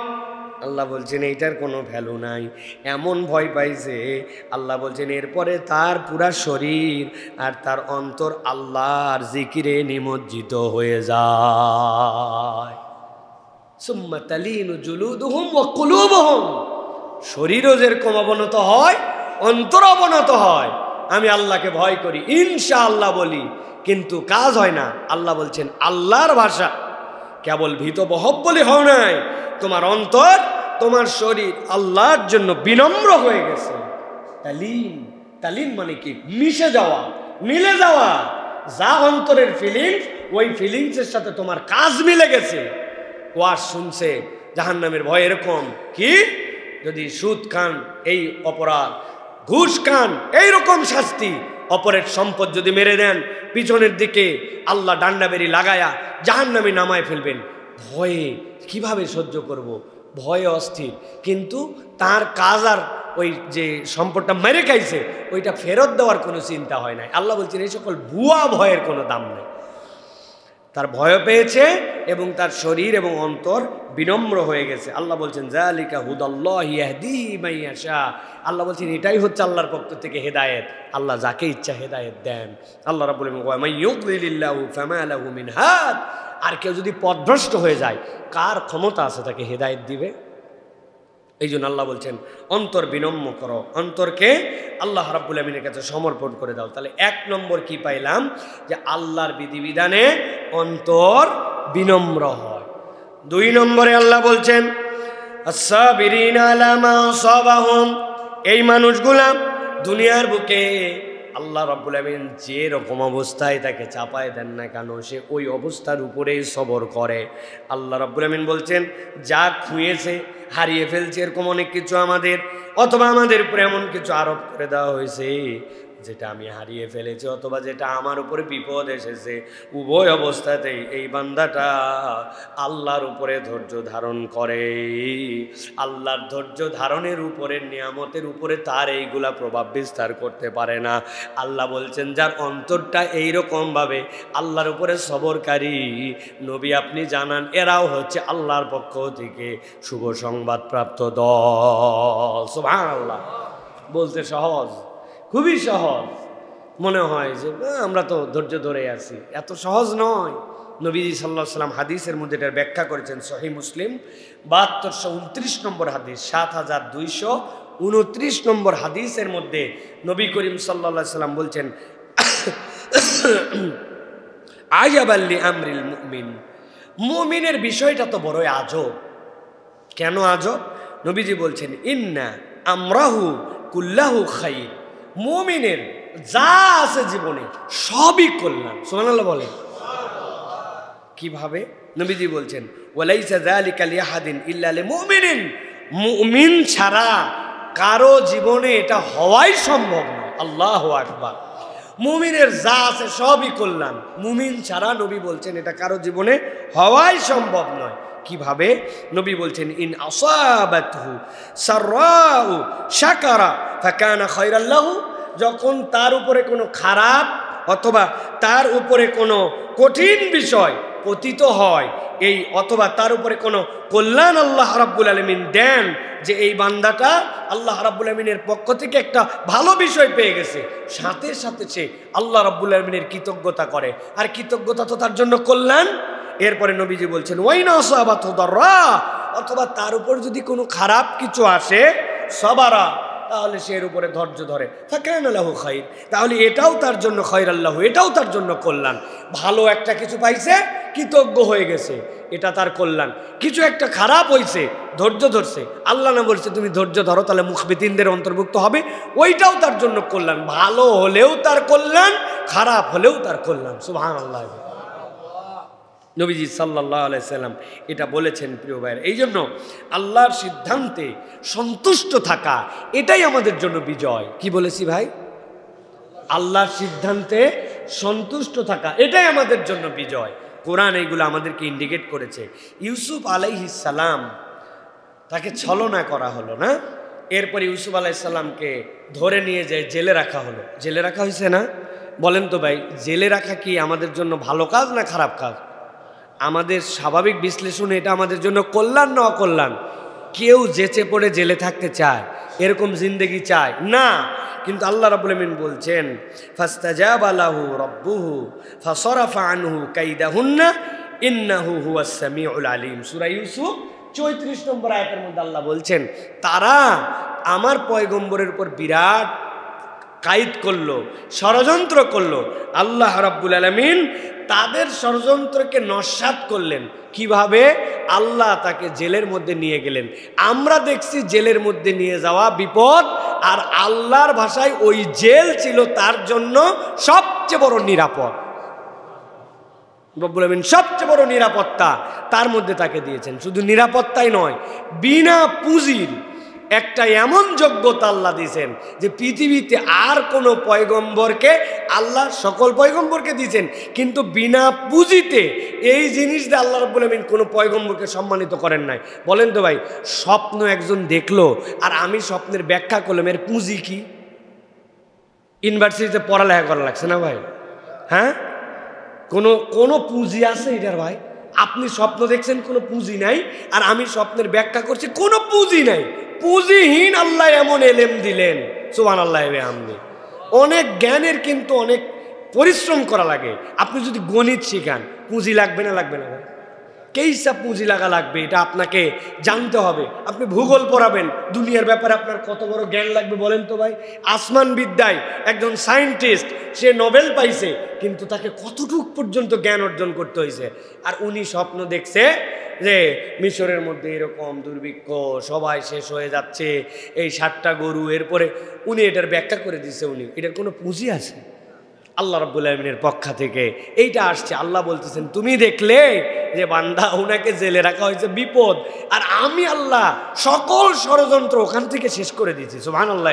আল্লাহ বলছেন এইটার কোনো ভ্যালু নাই। এমন ভয় পাইছে, আল্লাহ বলছেন এরপরে তার পুরা শরীর আর তার অন্তর আল্লাহর জিকিরে নিমজ্জিত হয়ে যায়। সুম্মা তালিনু জুলুদুহুম ওয়া কুলুবুহুম, শরীরও যেরকম অবনত হয়, অন্তর অবনত হয়। আমি আল্লাহকে ভয় করি, ইনশাআল্লাহ বলি, কিন্তু কাজ হয় না। আল্লাহ বলছেন আল্লাহর ভাষা কেবল ভীত বহব্বলি হও নাই, তোমার অন্তর তোমার শরীর আল্লাহর জন্য বিনম্র হয়ে গেছে। তালিম, তালিম মানে কি? মিশে যাওয়া, মিলে যাওয়া। যা অন্তরের ফিলিংস, ওই ফিলিংসের সাথে তোমার কাজ মিলে গেছে। ওয়াজ শুনছে, জাহান্নামের ভয় এরকম কি? যদি সুদ খান এই অপরাধ, ঘুষ খান এইরকম শাস্তি, অপরের সম্পদ যদি মেরে দেন পিছনের দিকে আল্লাহ ডান্ডা বেরি লাগায়া জাহান্নামে নামায় ফেলবেন। ভয়ে কিভাবে সহ্য করব? ভয়ে অস্থির। কিন্তু তার কাজ আর ওই যে সম্পদটা মেরে খাইছে ওইটা ফেরত দেওয়ার কোনো চিন্তা হয় নাই। আল্লাহ বলছেন এই সকল ভুয়া ভয়ের কোনো দাম নেই। তার ভয় পেয়েছে এবং তার শরীর এবং অন্তর বিনম্র হয়ে গেছে। আল্লাহ বলছেন যালিকা হুদাল্লাহি ইয়াহদি মান ইয়াশা। আল্লাহ বলছেন এটাই হচ্ছে আল্লাহর পক্ষ থেকে হেদায়েত। আল্লাহ যাকে ইচ্ছা হেদায়েত দেন। আল্লাহ রাব্বুল আলামিন ওয়া মান ইউদ্লিলিল্লাহু ফামা লাহু মিন হাদ। আর কেউ যদি পথভ্রষ্ট হয়ে যায়, কার ক্ষমতা আছে তাকে হেদায়েত দিবে? এই জন্য আল্লাহ বলছেন অন্তর বিনম্র করো, অন্তরকে আল্লাহ রাব্বুল আমিনের কাছে সমর্পণ করে দাও। তাহলে 1 নম্বর কি পাইলাম? যে আল্লাহর বিধিবিধানে অন্তর বিনম্র হয়। 2 নম্বরে আল্লাহ বলছেন আস-সাবিরিনা আলা মা আসাবাহুম। এই মানুষগুলা দুনিয়ার বুকে আল্লাহ রাব্বুল আমিন যে রকম অবস্থায় তাকে চাপায় দেন না কেন, সে ওই অবস্থার উপরেই সবর করে। আল্লাহ রাব্বুল আমিন বলছেন যা খুঁয়েছে, হারিয়ে ফেলছে এরকম অনেক কিছু আমাদের, অথবা আমাদের উপরে এমন কিছু আরোপ করে দেওয়া হয়েছে যেটা আমি হারিয়ে ফেলেছি, অথবা যেটা আমার উপরে বিপদ এসেছে, উভয় অবস্থাতেই এই বান্দাটা আল্লাহর উপরে ধৈর্য ধারণ করে। আল্লাহর ধৈর্য ধারণের উপরে, নিয়ামতের উপরে তার এইগুলা প্রভাব বিস্তার করতে পারে না। আল্লাহ বলছেন যার অন্তরটা এইরকমভাবে আল্লাহর উপরে সবরকারী, নবী আপনি জানান এরাও হচ্ছে আল্লাহর পক্ষ থেকে শুভ সংবাদ প্রাপ্ত দল। সুবহানাল্লাহ। বলতে সহজ, খুবই সহজ মনে হয় যে আমরা তো ধৈর্য ধরে আছি, এত সহজ নয়। নবীজি সাল্লাল্লাহু আলাইহি ওয়াসাল্লাম হাদিসের মধ্যে এটা ব্যাখ্যা করেছেন, সহিহ মুসলিম 7229 নম্বর হাদিস, 7229 নম্বর হাদিসের মধ্যে নবী করিম সাল্লাল্লাহু আলাইহি ওয়াসাল্লাম বলছেন আজাবাল লিআমরিল মুমিন। মুমিনের বিষয়টা তো বড়ই আজব। কেন আজব? নবীজি বলছেন ইন্না আমরাহু কুল্লাহু খাইর। মুমিনের যা আছে জীবনে সবই কল্যাণ। সুবহানাল্লাহ বলেন। কিভাবে? নবীজি বলছেন ওয়ালাইসা যালিকা লিআহাদিন ইল্লা লিলমুমিনিন। মুমিন ছাড়া কারো জীবনে এটা হওয়াই সম্ভব নয়। আল্লাহু আকবার। মুমিনের যা আছে সবই কল্যাণ, মুমিন ছাড়া নবী বলছেন এটা কারো জীবনে হওয়াই সম্ভব নয়। কিভাবে? নবী বলছেন ইন আসাবাতহু সাররাউ শাকারা ফাকানা খায়রাল লাহু। যখন তার উপরে কোনো খারাপ অথবা তার উপরে কোনো কঠিন বিষয় পতিত হয়, এই অথবা তার উপরে কোনো কল্যাণ আল্লাহ রাব্বুল আলামিন দেন, যে এই বান্দাটা আল্লাহ রাব্বুল আলামিনের পক্ষ থেকে একটা ভালো বিষয় পেয়ে গেছে, সাথে সাথে সে আল্লাহ রাব্বুল আলামিনের কৃতজ্ঞতা করে, আর কৃতজ্ঞতা তো তার জন্য কল্যাণ। এরপরে নবীজি বলছেন ওয়াইনা আসাবাতহু দাররা, অথবা তার উপর যদি কোনো খারাপ কিছু আসে সাবারা, তাহলে সে এর উপরে ধৈর্য ধরে, ফাকানা লাহু খায়র, তাহলে এটাও তার জন্য খায়রাল্লাহু, এটাও তার জন্য কল্যাণ। ভালো একটা কিছু পাইছে, কৃতজ্ঞ হয়ে গেছে, এটা তার কল্যাণ। কিছু একটা খারাপ হয়েছে, ধৈর্য ধরছে, আল্লাহ না বলছে তুমি ধৈর্য ধরো, তাহলে মুখবিতিনদের অন্তর্ভুক্ত হবে, ওইটাও তার জন্য কল্যাণ। ভালো হলেও তার কল্যাণ, খারাপ হলেও তার কল্যাণ। সুবহানাল্লাহ। নবীজি সাল্লাল্লাহু আলাইহি সাল্লাম এটা বলেছেন প্রিয় ভাইয়ের। এই জন্য আল্লাহর সিদ্ধান্তে সন্তুষ্ট থাকা এটাই আমাদের জন্য বিজয়। কি বলেছি ভাই? আল্লাহর সিদ্ধান্তে সন্তুষ্ট থাকা এটাই আমাদের জন্য বিজয়। কোরআন এইগুলো আমাদেরকে ইন্ডিকেট করেছে। ইউসুফ আলাইহিস সালাম তাকে ছলনা করা হলো না, এরপর ইউসুফ আলাইহিস সালামকে ধরে নিয়ে যায় জেলে রাখা হলো। জেলে রাখা হয়েছে না? বলেন তো ভাই, জেলে রাখা কি আমাদের জন্য ভালো কাজ না খারাপ কাজ? আমাদের স্বাভাবিক বিশ্লেষণে এটা আমাদের জন্য কল্যাণ না অকল্যাণ? কেউ যেচে পড়ে জেলে থাকতে চায়? এরকম জিন্দেগি চায় না। কিন্তু আল্লাহ রাব্বুল আমিন বলছেন ফাস্তাজাবা লাহু রাব্বুহু ফাসরাফা আনহু কাইদাহুন্না ইন্নাহু হুয়াস সামিউল আলিম। সূরা ইউসুফ 34 নম্বর আয়াতের মধ্যে আল্লাহ বলছেন তারা আমার পয়গম্বরের উপর বিরাট কায়েদ করলো, ষড়যন্ত্র করলো। আল্লাহ রাব্বুল আলামিন তাদের ষড়যন্ত্রকে নস্যাৎ করলেন। কিভাবে? আল্লাহ তাকে জেলের মধ্যে নিয়ে গেলেন। আমরা দেখছি জেলের মধ্যে নিয়ে যাওয়া বিপদ, আর আল্লাহর ভাষায় ওই জেল ছিল তার জন্য সবচেয়ে বড় নিরাপদ। রব্বুল আমিন সবচেয়ে বড় নিরাপত্তা তার মধ্যে তাকে দিয়েছেন। শুধু নিরাপত্তাই নয়, বিনা পুঁজির একটা এমন যোগ্যতা আল্লাহ দিয়েছেন যে পৃথিবীতে আর কোনো পয়গম্বরকে, আল্লাহ সকল পয়গম্বরকে দিয়েছেন কিন্তু বিনা পুঁজিতে। এই জিনিসটা আল্লাহ রাব্বুল আমিন কোনো পয়গম্বরকে সম্মানিত করেন নাই। বলেন তো ভাই, স্বপ্ন একজন দেখলো আর আমি স্বপ্নের ব্যাখ্যা করলাম, এর পুঁজি কি? ইউনিভার্সিটিতে পড়ালেখা করা লাগছে না ভাই? হ্যাঁ, কোনো পুঁজি আছে এটার ভাই? আপনি স্বপ্ন দেখছেন, কোনো পুঁজি নাই, আর আমি স্বপ্নের ব্যাখ্যা করছি, কোনো পুঁজি নাই। পুঁজিহীন আল্লাহ এমন এলেম দিলেন, সুবহানাল্লাহ। আমি অনেক জ্ঞানের কিন্তু অনেক পরিশ্রম করা লাগে। আপনি যদি গণিত শিখান, পুঁজি লাগবে না? লাগবে না ভাই? কেইসা পুঁজি লাগা লাগবে, এটা আপনাকে জানতে হবে। আপনি ভূগোল পড়াবেন, দুনিয়ার ব্যাপারে আপনার কত বড় জ্ঞান লাগবে বলেন তো ভাই? আসমান বিদ্যায় একজন সায়েন্টিস্ট, সে নোবেল পাইছে, কিন্তু তাকে কতটুক পর্যন্ত জ্ঞান অর্জন করতে হয়েছে। আর উনি স্বপ্ন দেখছে যে মিশরের মধ্যে এরকম দুর্ভিক্ষ, সবাই শেষ হয়ে যাচ্ছে, এই 60টা গরু, এরপরে উনি এটার ব্যাখ্যা করে দিচ্ছে। উনি এটার কোনো পুঁজি আছে? আল্লাহ রাব্বুল আমিনের পক্ষ থেকে এইটা আসছে। আল্লাহ বলতেছেন তুমি দেখলে যে বান্দা ওনাকে জেলে রাখা হয়েছে বিপদ, আর আমি আল্লাহ সকল ষড়যন্ত্র ওখান থেকে শেষ করে দিয়েছি। সুবহানাল্লাহ।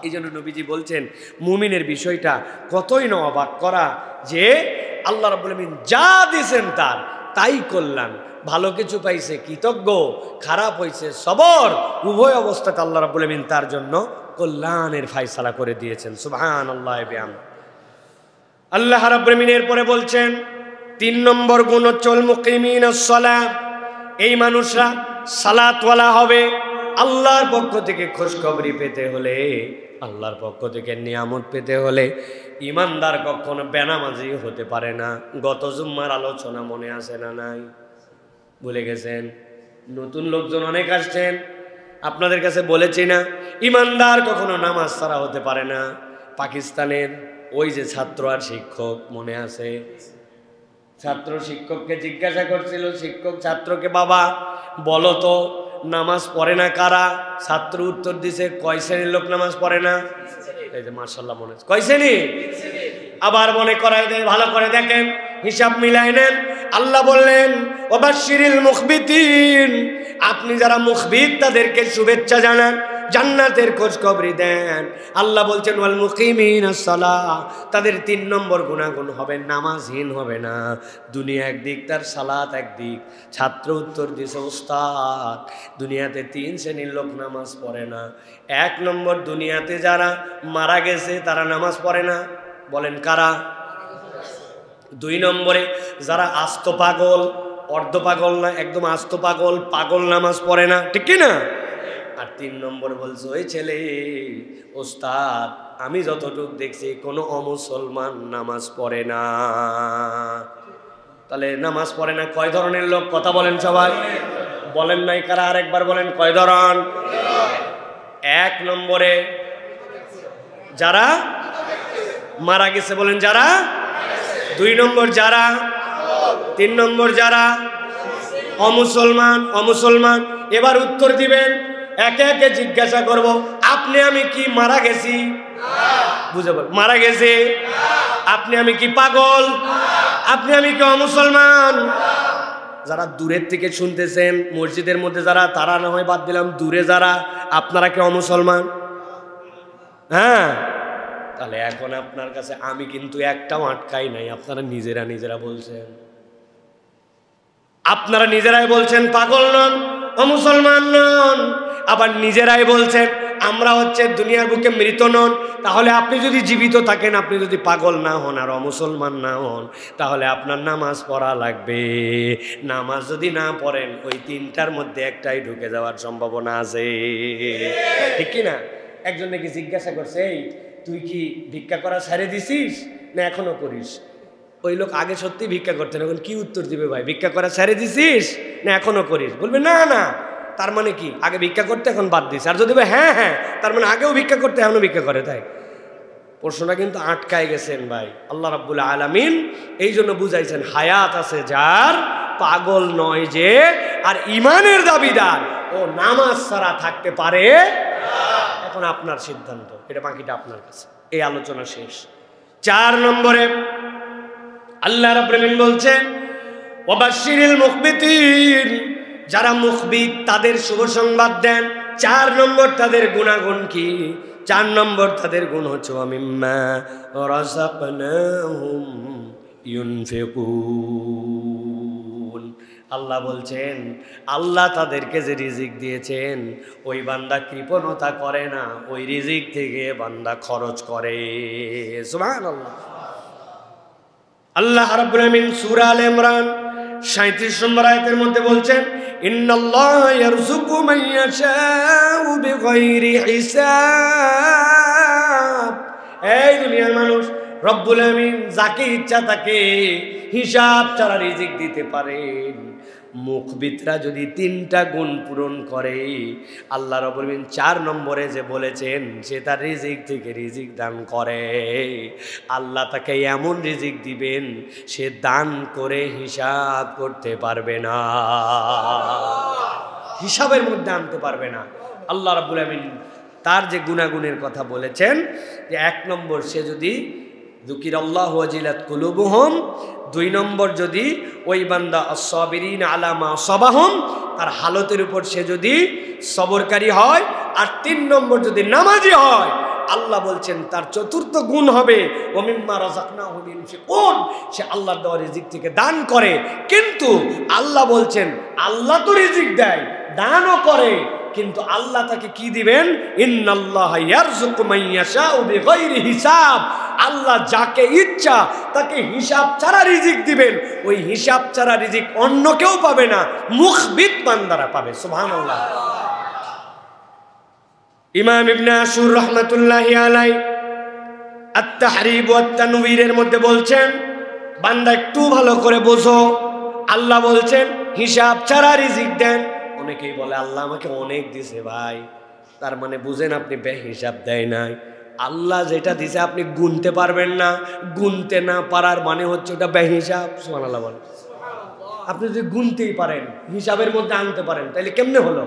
এই জন্য নবীজি বলছেন মুমিনের বিষয়টা কতই না অবাক করা, যে আল্লাহ রাব্বুল আমিন যা দিয়েছেন তার তাই কল্যাণ। ভালো কিছু পাইছে কৃতজ্ঞ, খারাপ হয়েছে সবর। উভয় অবস্থাতে আল্লাহ রাব্বুল আমিন তার জন্য কল্যাণের ফায়সালা করে দিয়েছেন। সুবহানাল্লাহ। আল্লাহ রাব্বুল আমিন এরপরে বলছেন 3 নম্বর গুণ হচ্ছে মুকিমিনাস সালাহ। এই মানুষরা সালাতওয়ালা হবে। আল্লাহর পক্ষ থেকে খোঁজখবরি পেতে হলে, আল্লাহর পক্ষ থেকে নিয়ামত পেতে হলে ইমানদার কখনো বেনামাজি হতে পারে না। গত জুম্মার আলোচনা মনে আছে না নাই? ভুলে গেছেন? নতুন লোকজন অনেক আসছেন, আপনাদের কাছে বলেছি না, ইমানদার কখনো নামাজ ছাড়া হতে পারে না। পাকিস্তানের ওই যে ছাত্র আর শিক্ষক, মনে আছে? ছাত্র শিক্ষককে জিজ্ঞাসা করছিল, শিক্ষক ছাত্রকে বাবা বলো তো নামাজ পড়ে না কারা? ছাত্র উত্তর দিছে কয় শ্রেণীর লোক নামাজ পড়ে না? এই যে মাশাআল্লাহ, মনে আছে কয় শ্রেণী? আবার মনে করাই দেয়, ভালো করে দেখেন, হিসাব মিলাই নেন। আল্লাহ বললেন ওয়াবাশশিরিল মুখবিতিন, আপনি যারা মুখবিত তাদেরকে শুভেচ্ছা জানান, জান্নাতের খোঁজ খবরি দেন। আল্লাহ বলছেন ওয়াল মুকিমিনাস সালাহ, তাদের 3 নম্বর গুণাগুণ হবে নামাজহীন হবে না। দুনিয়া একদিক, তার সালাত একদিক। ছাত্র উত্তর দিয়েছে ওস্তাদ দুনিয়াতে 3 শ্রেণীর লোক নামাজ পড়ে না। 1 নম্বর, দুনিয়াতে যারা মারা গেছে তারা নামাজ পড়ে না। বলেন কারা? 2 নম্বরে যারা আস্ত পাগল, অর্ধ পাগল না, একদম আস্ত পাগল, পাগল নামাজ পড়ে না, ঠিক কি না? আর 3 নম্বর বলছে ওই ছেলে ওস্তাদ আমি যতটুকু দেখছি কোনো অমুসলমান নামাজ পড়ে না। তাহলে নামাজ পড়ে না কয় ধরনের লোক? কথা বলেন সবাই, বলেন নাই কারা? আরেকবার বলেন কয় ধরন? 1 নম্বরে যারা মারা গেছে, বলেন যারা। 2 নম্বর যারা। 3 নম্বর যারা অমুসলমান। এবার উত্তর দিবেন, একে একে জিজ্ঞাসা করব, আপনি আমি কি মারা গেছি? বুঝে বল, মারা গেছে। আপনি আমি কি পাগল? আপনি আমি কি অমুসলমান? যারা দূরের থেকে শুনতেছেন মসজিদের মধ্যে যারা, তারা না হয় বাদ দিলাম, দূরে যারা, আপনারা কি অমুসলমান? হ্যাঁ, তাহলে এখন আপনার কাছে আমি কিন্তু একটাও আটকাই নাই। আপনারা নিজেরা বলছেন, আপনারা নিজেরাই বলছেন পাগল নন, অমুসলমান নন, আবার নিজেরাই বলছেন আমরা হচ্ছে দুনিয়ার বুকে মৃত নন, তাহলে আপনি যদি জীবিত থাকেন, আপনি যদি পাগল না হন আর অমুসলমান না হন, তাহলে আপনার নামাজ পড়া লাগবে। নামাজ যদি না পড়েন, ওই তিনটার মধ্যে একটাই ঢুকে যাওয়ার সম্ভাবনা আছে, ঠিক কি না? একজন নাকি জিজ্ঞাসা করছে, এই তুই কি ভিক্ষা করা ছেড়ে দিছিস না এখনো করিস? ওই লোক আগে সত্যি ভিক্ষা করতেন, এখন কি উত্তর দিবে ভাই? ভিক্ষা করা ছেড়ে দিছিস না এখনো করিস? বলবে না না, তার মানে কি আগে ভিক্ষা করতে এখন বাদ দিস। আর যদি হ্যাঁ হ্যাঁ, তার মানে আগেও ভিক্ষা করতে এখনো ভিক্ষা করে। তাই প্রশ্নটা কিন্তু আটকায় গেছেন ভাই। আল্লাহ রাব্বুল আলামিন এই জন্য বুঝাইছেন, হায়াত আছে যার, পাগল নয় যে, আর ইমানের দাবিদার ও নামাজ ছাড়া থাকতে পারে। এখন আপনার সিদ্ধান্ত, এটা বাকিটা আপনার কাছে। এই আলোচনা শেষ। 4 নম্বরে আল্লাহ রাব্বুল আলামিন বলছেন, ওয়াবাশশিরিল মুখবিতিন, যারা মুখবিত তাদের শুভ সংবাদ দেন। 4 নম্বর তাদের গুণাগুণ কি? 4 নম্বর তাদের গুণ হচ্ছে ওয়ামিম্মা রাযাকনাহুম ইউনফিকুন। আল্লাহ বলছেন, আল্লাহ তাদেরকে যে রিজিক দিয়েছেন, ওই বান্দা কৃপণতা করে না, ওই রিজিক থেকে বান্দা খরচ করে। সুবহানাল্লাহ। আল্লাহ রাব্বুল আলামিন সূরা আলে ইমরান 37 নম্বর আয়াতের মধ্যে বলছেন, ইন্নাল্লাহা ইয়ারযুকু মান ইয়াশাউ বিগাইরি হিসাব। এই দুনিয়ার মানুষ, রব্বুল আলামিন যাকে ইচ্ছা তাকে হিসাব ছাড়া রিজিক দিতে পারেন। মুখবিতরা যদি 3টা গুণ পূরণ করে, আল্লাহ রাব্বুল আলামিন 4 নম্বরে যে বলেছেন সে তার রিজিক থেকে রিজিক দান করে, আল্লাহ তাকে এমন রিজিক দিবেন সে দান করে হিসাব করতে পারবে না, হিসাবের মধ্যে আনতে পারবে না। আল্লাহ রাব্বুল আলামিন তার যে গুণাগুণের কথা বলেছেন, যে 1 নম্বর সে যদি যুকিরাল্লাহু ওয়াজিলাত কুলুবুহুম, 2 নম্বর যদি ওই বান্দা আস-সাবিরিন আলা মা সাবাহুম, তার হালতের উপর সে যদি সবরকারী হয়, আর 3 নম্বর যদি নামাজি হয়, আল্লাহ বলছেন তার 4র্থ গুণ হবে ওয়ামিম্মা রাযাকনাহুম ইউনফিকুন, সে আল্লাহর দেওয়া রিজিক থেকে দান করে। কিন্তু আল্লাহ বলছেন, আল্লাহ তো রিজিক দেয়, দানও করে, কিন্তু আল্লাহ তাকে কি দিবেন? ইন্নাল্লাহা ইয়ারযুকু মান ইয়াশাউ বিগাইরি হিসাব। আল্লাহ যাকে ইচ্ছা তাকে হিসাব ছাড়া রিজিক দিবেন। ওই হিসাব ছাড়া রিজিক অন্য কেউ পাবে না, মুখবিত বান্দারা পাবে। সুবহানাল্লাহ। ইমাম ইবনে আশুর রাহমাতুল্লাহি আলাইহি আত-তাহরিব ওয়াত তানওয়ীরের মধ্যে বলছেন, বান্দা একটু ভালো করে বোঝো, আল্লাহ বলছেন হিসাব ছাড়া রিজিক দেন। অনেকেই বলে আল্লাহ আমাকে অনেক দিছে ভাই, তার মানে বুঝেন আপনি বেহিসাব দেয় নাই। আল্লাহ যেটা দিছে আপনি গুনতে পারবেন না, গুনতে না পারার মানে হচ্ছে ওটা বেহিসাব। সুবহানাল্লাহ বলেন। আপনি যদি গুনতেই পারেন, হিসাবের মধ্যে আনতে পারেন, তাহলে কেমনে হলো?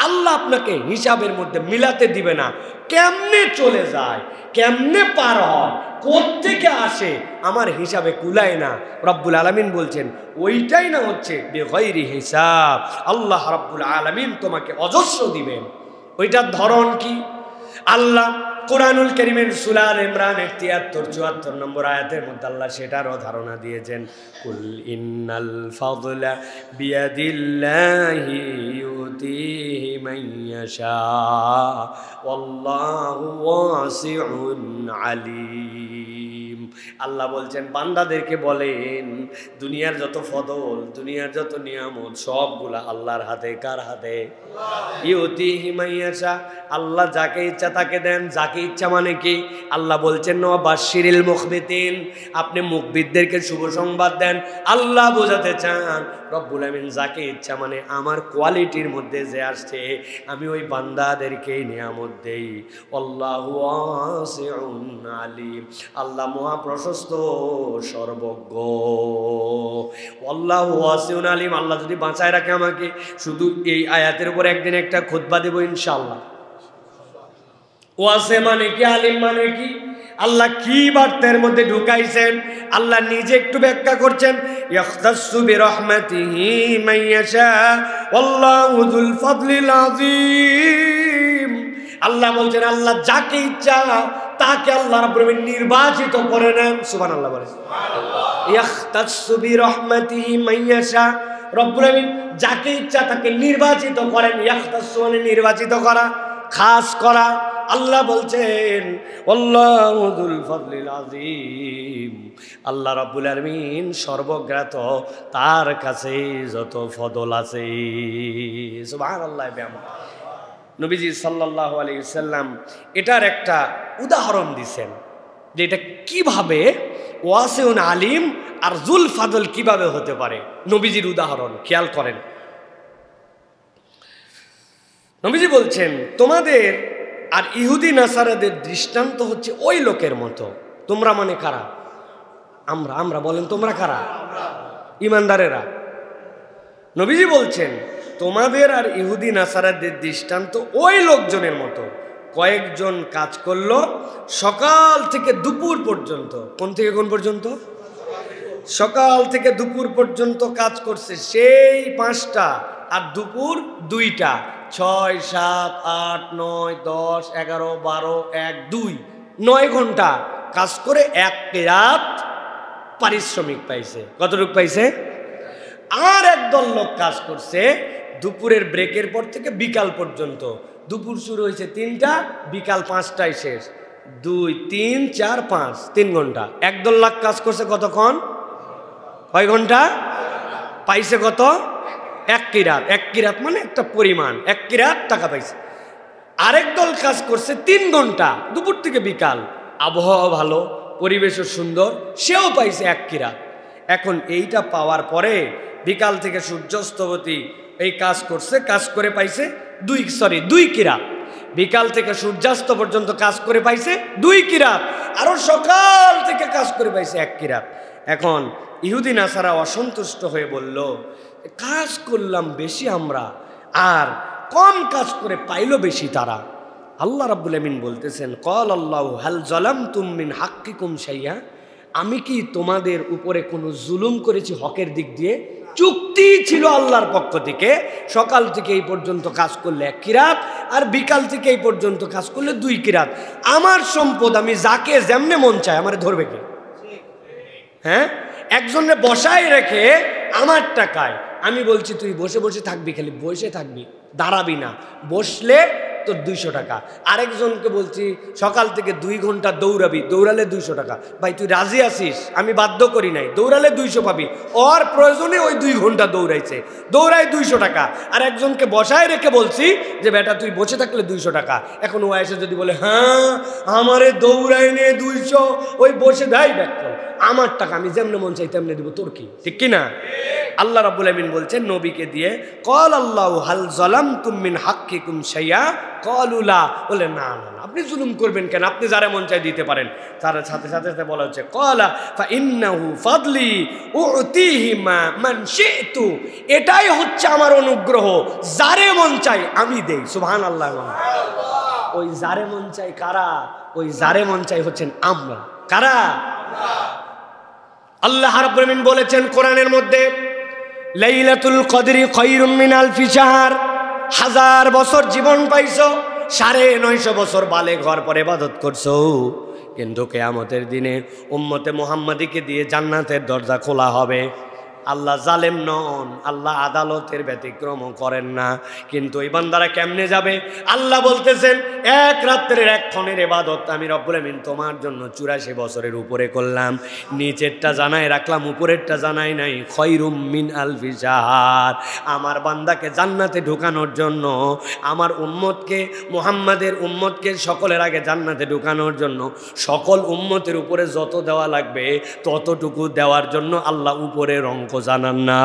আল্লাহ আপনাকে হিসাবের মধ্যে মিলাতে দিবে না। কেমনে চলে যায়, কেমনে পার হয়, কোত্থেকে আসে, আমার হিসাবে কুলায় না। রব্বুল আলামিন বলছেন ওইটাই না হচ্ছে বেগাইরি হিসাব। আল্লাহ রব্বুল আলামিন তোমাকে অজস্র দিবেন। ওইটার ধরন কি? আল্লাহ কুরআনুল কারীমের সূরা আলে ইমরানের 73-74 নম্বর আয়াতের মধ্যে আল্লাহ সেটারও ধারণা দিয়েছেন, কুল ইন্নাল ফাদলা বিয়াদিল্লাহি ইউতিহি মান ইয়াশা ওয়াল্লাহু ওয়াসিউন আলিম। আল্লাহ বলছেন বান্দাদেরকে বলেন, দুনিয়ার যত ফদল, দুনিয়ার যত নিয়ামত, সবগুলা আল্লাহর হাতে। কার হাতে? ইউতিহি মান ইয়াশা, আল্লাহ যাকে ইচ্ছা তাকে দেন। যাকে ইচ্ছা মানে কি? আল্লাহ বলছেন ওয়াবাশশিরিল মুখবিতিন, আপনি মুখবিতদেরকে শুভ সংবাদ দেন। আল্লাহ বোঝাতে চান রব্বুল আমিন যাকে ইচ্ছা মানে আমার কোয়ালিটির মধ্যে যে আসছে আমি ওই বান্দাদেরকে নিয়ামত দেই। আল্লাহু ওয়াসিউন আলিম, আল্লাহ মহা প্রশস্ত সর্বজ্ঞ। আল্লাহু ওয়াসিউন আলিম, আল্লাহ যদি বাঁচায় রাখে আমাকে, শুধু এই আয়াতের উপর একদিন একটা খুতবা দেব ইনশাআল্লাহ। ওয়াসে মানে কি, আলিম মানে কি, আল্লাহ কি বার্তার মধ্যে ঢুকাইছেন আল্লাহ নিজে একটু ব্যাখ্যা করছেন। ইয়াখতাসু বিরহমাতিহি মান ইয়াশা ওয়াল্লাহু যুল ফাদলিল আযীম। আল্লাহ বলছেন আল্লাহ যাকে ইচ্ছা তাকে আল্লাহ রাব্বুল আলামিন নির্বাচিত করে নেন। সুবহানাল্লাহ বলেন। সুবহানাল্লাহ। ইয়াখতাসু বিরহমাতিহি মান ইয়াশা, রব্বুল আলামিন যাকে ইচ্ছা তাকে নির্বাচিত করেন। ইয়াখতাসু মানে নির্বাচিত করা, খাস করা। আল্লাহ বলছেন আল্লাহু যুল ফাদলিল আযীম, আল্লাহ রাব্বুল আলামিন সর্বজ্ঞাত, তার কাছে যত ফদল আছে। সুবহানাল্লাহ। নবীজি সাল্লাল্লাহু আলাইহি ওয়াসাল্লাম এটার একটা উদাহরণ দিয়েছেন যে এটা কিভাবে ওয়াসিউন আলিম আর যুল ফাদল কিভাবে হতে পারে। নবীজির উদাহরণ খেয়াল করেন। নবীজি বলছেন তোমাদের আর ইহুদি নাসারাদের দৃষ্টান্ত হচ্ছে ওই লোকের মতো। তোমরা মানে কারা? আমরা। আমরা বলেন তোমরা কারা? ইমানদারেরা। নবীজি বলছেন তোমাদের আর ইহুদি নাসারাদের দৃষ্টান্ত ওই লোকজনের মতো, কয়েকজন কাজ করলো সকাল থেকে দুপুর পর্যন্ত। কোন থেকে কোন পর্যন্ত? সকাল থেকে দুপুর পর্যন্ত কাজ করছে, সেই 5টা আর দুপুর 2টা, 6, 7, 8, 9, 10, 11, 12, 1, 2, 9 ঘন্টা কাজ করে 1 কিরাত পারিশ্রমিক পাইছে। কতটুকু পাইছে? আর একদল লোক কাজ করছে দুপুরের ব্রেকের পর থেকে বিকাল পর্যন্ত। দুপুর শুরু হয়েছে 3টা, বিকাল 5টায় শেষ। 2, 3, 4, 5, 3 ঘন্টা। একদল লোক কাজ করছে কতক্ষণ? কয় ঘন্টা? পাইছে কত? 1 কিরাত। 1 কিরাত মানে একটা পরিমাণ, 1 কিরাত টাকা পাইছে। আরেক দল কাজ করছে 3 ঘন্টা, দুপুর থেকে বিকাল, আবহাওয়া ভালো, পরিবেশও সুন্দর, সেও পাইছে 1 কিরাত। এখন এইটা পাওয়ার পরে বিকাল থেকে সূর্যাস্তবতী এই কাজ করছে, কাজ করে পাইছে 2 কিরাত। বিকাল থেকে সূর্যাস্ত পর্যন্ত কাজ করে পাইছে 2 কিরাত। আরো সকাল থেকে কাজ করে পাইছে 1 কিরাত। এখন ইহুদি নাসারা অসন্তুষ্ট হয়ে বলল কাজ করলাম বেশি আমরা, আর কম কাজ করে পাইলো বেশি তারা। আল্লাহ রাব্বুল আমিন বলতেছেন ক্বাল আল্লাহু হাল যালামতুম মিন হাক্কিকুম শাইআ, আমি কি তোমাদের উপরে কোনো জুলুম করেছি হকের দিক দিয়ে? চুক্তি ছিল আল্লাহর পক্ষ থেকে, সকাল থেকে এই পর্যন্ত কাজ করলে 1 কিরাত, আর বিকাল থেকে এই পর্যন্ত কাজ করলে 2 কিরাত। আমার সম্পদ, আমি যাকে যেমনে মন চায় আমারে ধরবে কে? হ্যাঁ, একজনে বসায় রেখে আমার টাকায় আমি বলছি তুই বসে বসে থাকবি, খালি বসে থাকবি, দাঁড়াবি না, বসলে তোর 200 টাকা। আরেকজনকে বলছি সকাল থেকে 2 ঘন্টা দৌড়াবি, দৌড়ালে 200 টাকা। ভাই তুই রাজি আছিস? আমি বাধ্য করি নাই, দৌড়ালে 200 পাবি। ওর প্রয়োজনে ওই 2 ঘন্টা দৌড়াইছে, দৌড়ায় 200 টাকা। আর একজনকে বসায় রেখে বলছি যে বেটা তুই বসে থাকলে 200 টাকা। এখন ও এসে যদি বলে হ্যাঁ আমারে দৌড়ায় নে 200, ওই বসে দেয় ব্যাক কর, আমার টাকা আমি যেমনে মন চাই তেমনে দিব, তোর কি? ঠিক কিনা? আল্লাহ রাব্বুল আমিন বলছেন নবীকে দিয়ে ক্বাল আল্লাহু হাল যালামতুম মিন হাক্কিকুম শাইআ ক্বালু লা, বলে না না না, আপনি জুলুম করবেন কেন? আপনি যারা মন চাই দিতে পারেন। তার সাথে সাথে বলা হচ্ছে ক্বালা ফা ইন্নাহু ফাদলি উতিহি মান শিতু, এটাই হচ্ছে আমার অনুগ্রহ, যারে মন চাই আমি দেই। সুবহানাল্লাহ। ওই যারে মন চাই কারা? ওই যারে মন চাই হচ্ছেন আমরা। কারা? আল্লাহ রাব্বুল আমিন বলেছেন কোরআনের মধ্যে লাইলাতুল কদরি খায়রুম মিন আলফি শাহর, 1000 বছর জীবন পাইছো, 950 বছর বালে ঘর পর ইবাদত করছো, কিন্তু কিয়ামতের দিনে উম্মতে মুহাম্মাদীকে দিয়ে জান্নাতের দরজা খোলা হবে। আল্লাহ জালেম নন, আল্লাহ আদালতের ব্যতিক্রম করেন না। কিন্তু এই বান্দারা কেমনে যাবে? আল্লাহ বলতেছেন 1 রাত্রের 1 ক্ষণের ইবাদত আমি রব্বুল আমিন তোমার জন্য 84 বছরের উপরে করলাম। নিচেরটা জানাই রাখলাম, উপরেরটা জানাই নাই। খায়রুম মিন আলফি শাহর, আমার বান্দাকে জান্নাতে ঢোকানোর জন্য, আমার উম্মতকে, মুহাম্মাদের উম্মতকে সকলের আগে জান্নাতে ঢোকানোর জন্য সকল উম্মতের উপরে যত দেওয়া লাগবে ততটুকু দেওয়ার জন্য আল্লাহ উপরের অঙ্ক জানান না।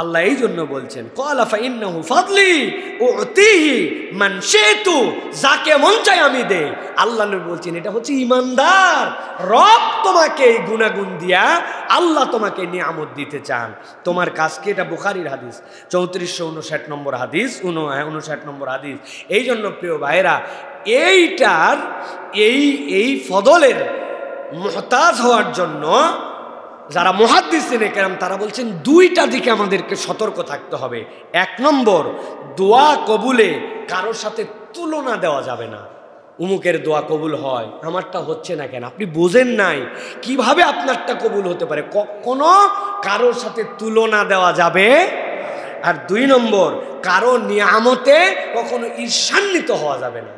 আল্লাহ এই জন্য বলছেন ক্বালা ফা ইন্নাহু ফাদলি উতিহি মান শিতু, যাকে মন চাই আমি দেই। আল্লাহ নবী বলছেন এটা হচ্ছে ইমানদার। রব তোমাকে এই গুণাগুণ দিয়া আল্লাহ তোমাকে নিয়ামত দিতে চান। তোমার কাজ কি? এটা বুখারীর হাদিস, 3459 নম্বর হাদিস, 59 নম্বর হাদিস। এই জন্য প্রিয় ভাইরা, এইটার এই ফদলের মুহতাজ হওয়ার জন্য যারা মুহাদ্দিসিনে কেরাম তারা বলছেন 2টা দিকে আমাদেরকে সতর্ক থাকতে হবে। 1 নম্বর, দোয়া কবুলে কারোর সাথে তুলনা দেওয়া যাবে না। উমুকের দোয়া কবুল হয়, আমারটা হচ্ছে না কেন? আপনি বোঝেন নাই কিভাবে আপনারটা কবুল হতে পারে। কখনো কারোর সাথে তুলনা দেওয়া যাবে আর 2 নম্বর, কারো নিয়ামতে কখনো ঈর্ষান্বিত হওয়া যাবে না।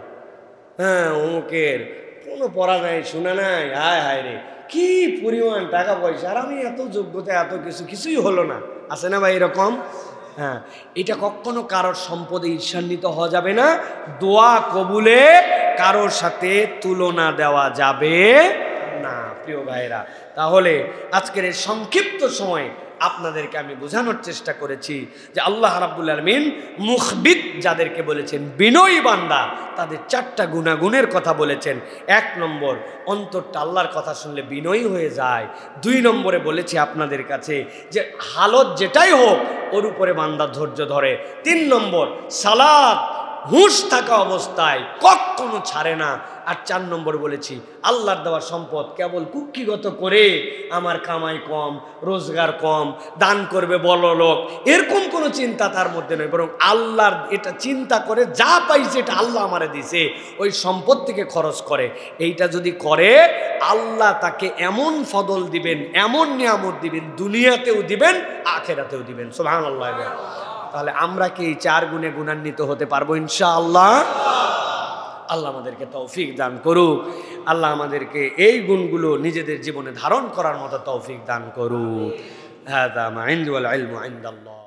হ্যাঁ, অমুকের কোনো পড়া নাই, শোনা নাই, হায় হায় রে কি পরিমাণ টাকা পয়সা, আর আমি এত যোগ্যতা, এত কিছুই হলো না, আছে না ভাই এরকম? হ্যাঁ, এটা কখনো কারোর সম্পদে ঈর্ষান্বিত হওয়া যাবে না। দোয়া কবুলে কারোর সাথে তুলনা দেওয়া যাবে না প্রিয় ভাইরা। তাহলে আজকের এই সংক্ষিপ্ত সময় আপনাদেরকে আমি বোঝানোর চেষ্টা করেছি যে আল্লাহ রাব্বুল আলামিন মুখবিত যাদেরকে বলেছেন বিনয়ী বান্দা, তাদের 4টা গুণাগুণের কথা বলেছেন। 1 নম্বর, অন্তরটা আল্লাহর কথা শুনলে বিনয়ী হয়ে যায়। 2 নম্বরে বলেছি আপনাদের কাছে যে হালত যেটাই হোক ওর উপরে বান্দা ধৈর্য ধরে। 3 নম্বর, সালাত হুঁশ থাকা অবস্থায় কখনো ছাড়ে না। আর 4 নম্বর বলেছি আল্লাহর দেওয়া সম্পদ কেবল কুক্ষিগত করে আমার কামাই কম, রোজগার কম, দান করবে বড় লোক, এরকম কোনো চিন্তা তার মধ্যে নয়, বরং আল্লাহর এটা চিন্তা করে যা পাইছে এটা আল্লাহ আমারে দিছে ওই সম্পদ থেকে খরচ করে। এইটা যদি করে আল্লাহ তাকে এমন ফদল দিবেন, এমন নিয়ামত দিবেন, দুনিয়াতেও দিবেন আখিরাতেও দিবেন। সুবহানাল্লাহ। তাহলে আমরা কি এই 4 গুণে গুণান্বিত হতে পারবো ইনশাআল্লাহ? আল্লাহ আমাদেরকে তৌফিক দান করুক। আল্লাহ আমাদেরকে এই গুণগুলো নিজেদের জীবনে ধারণ করার মতো তৌফিক দান করুক। হাযা মা ইনদি ওয়াল ইলমু ইনদাল্লাহ।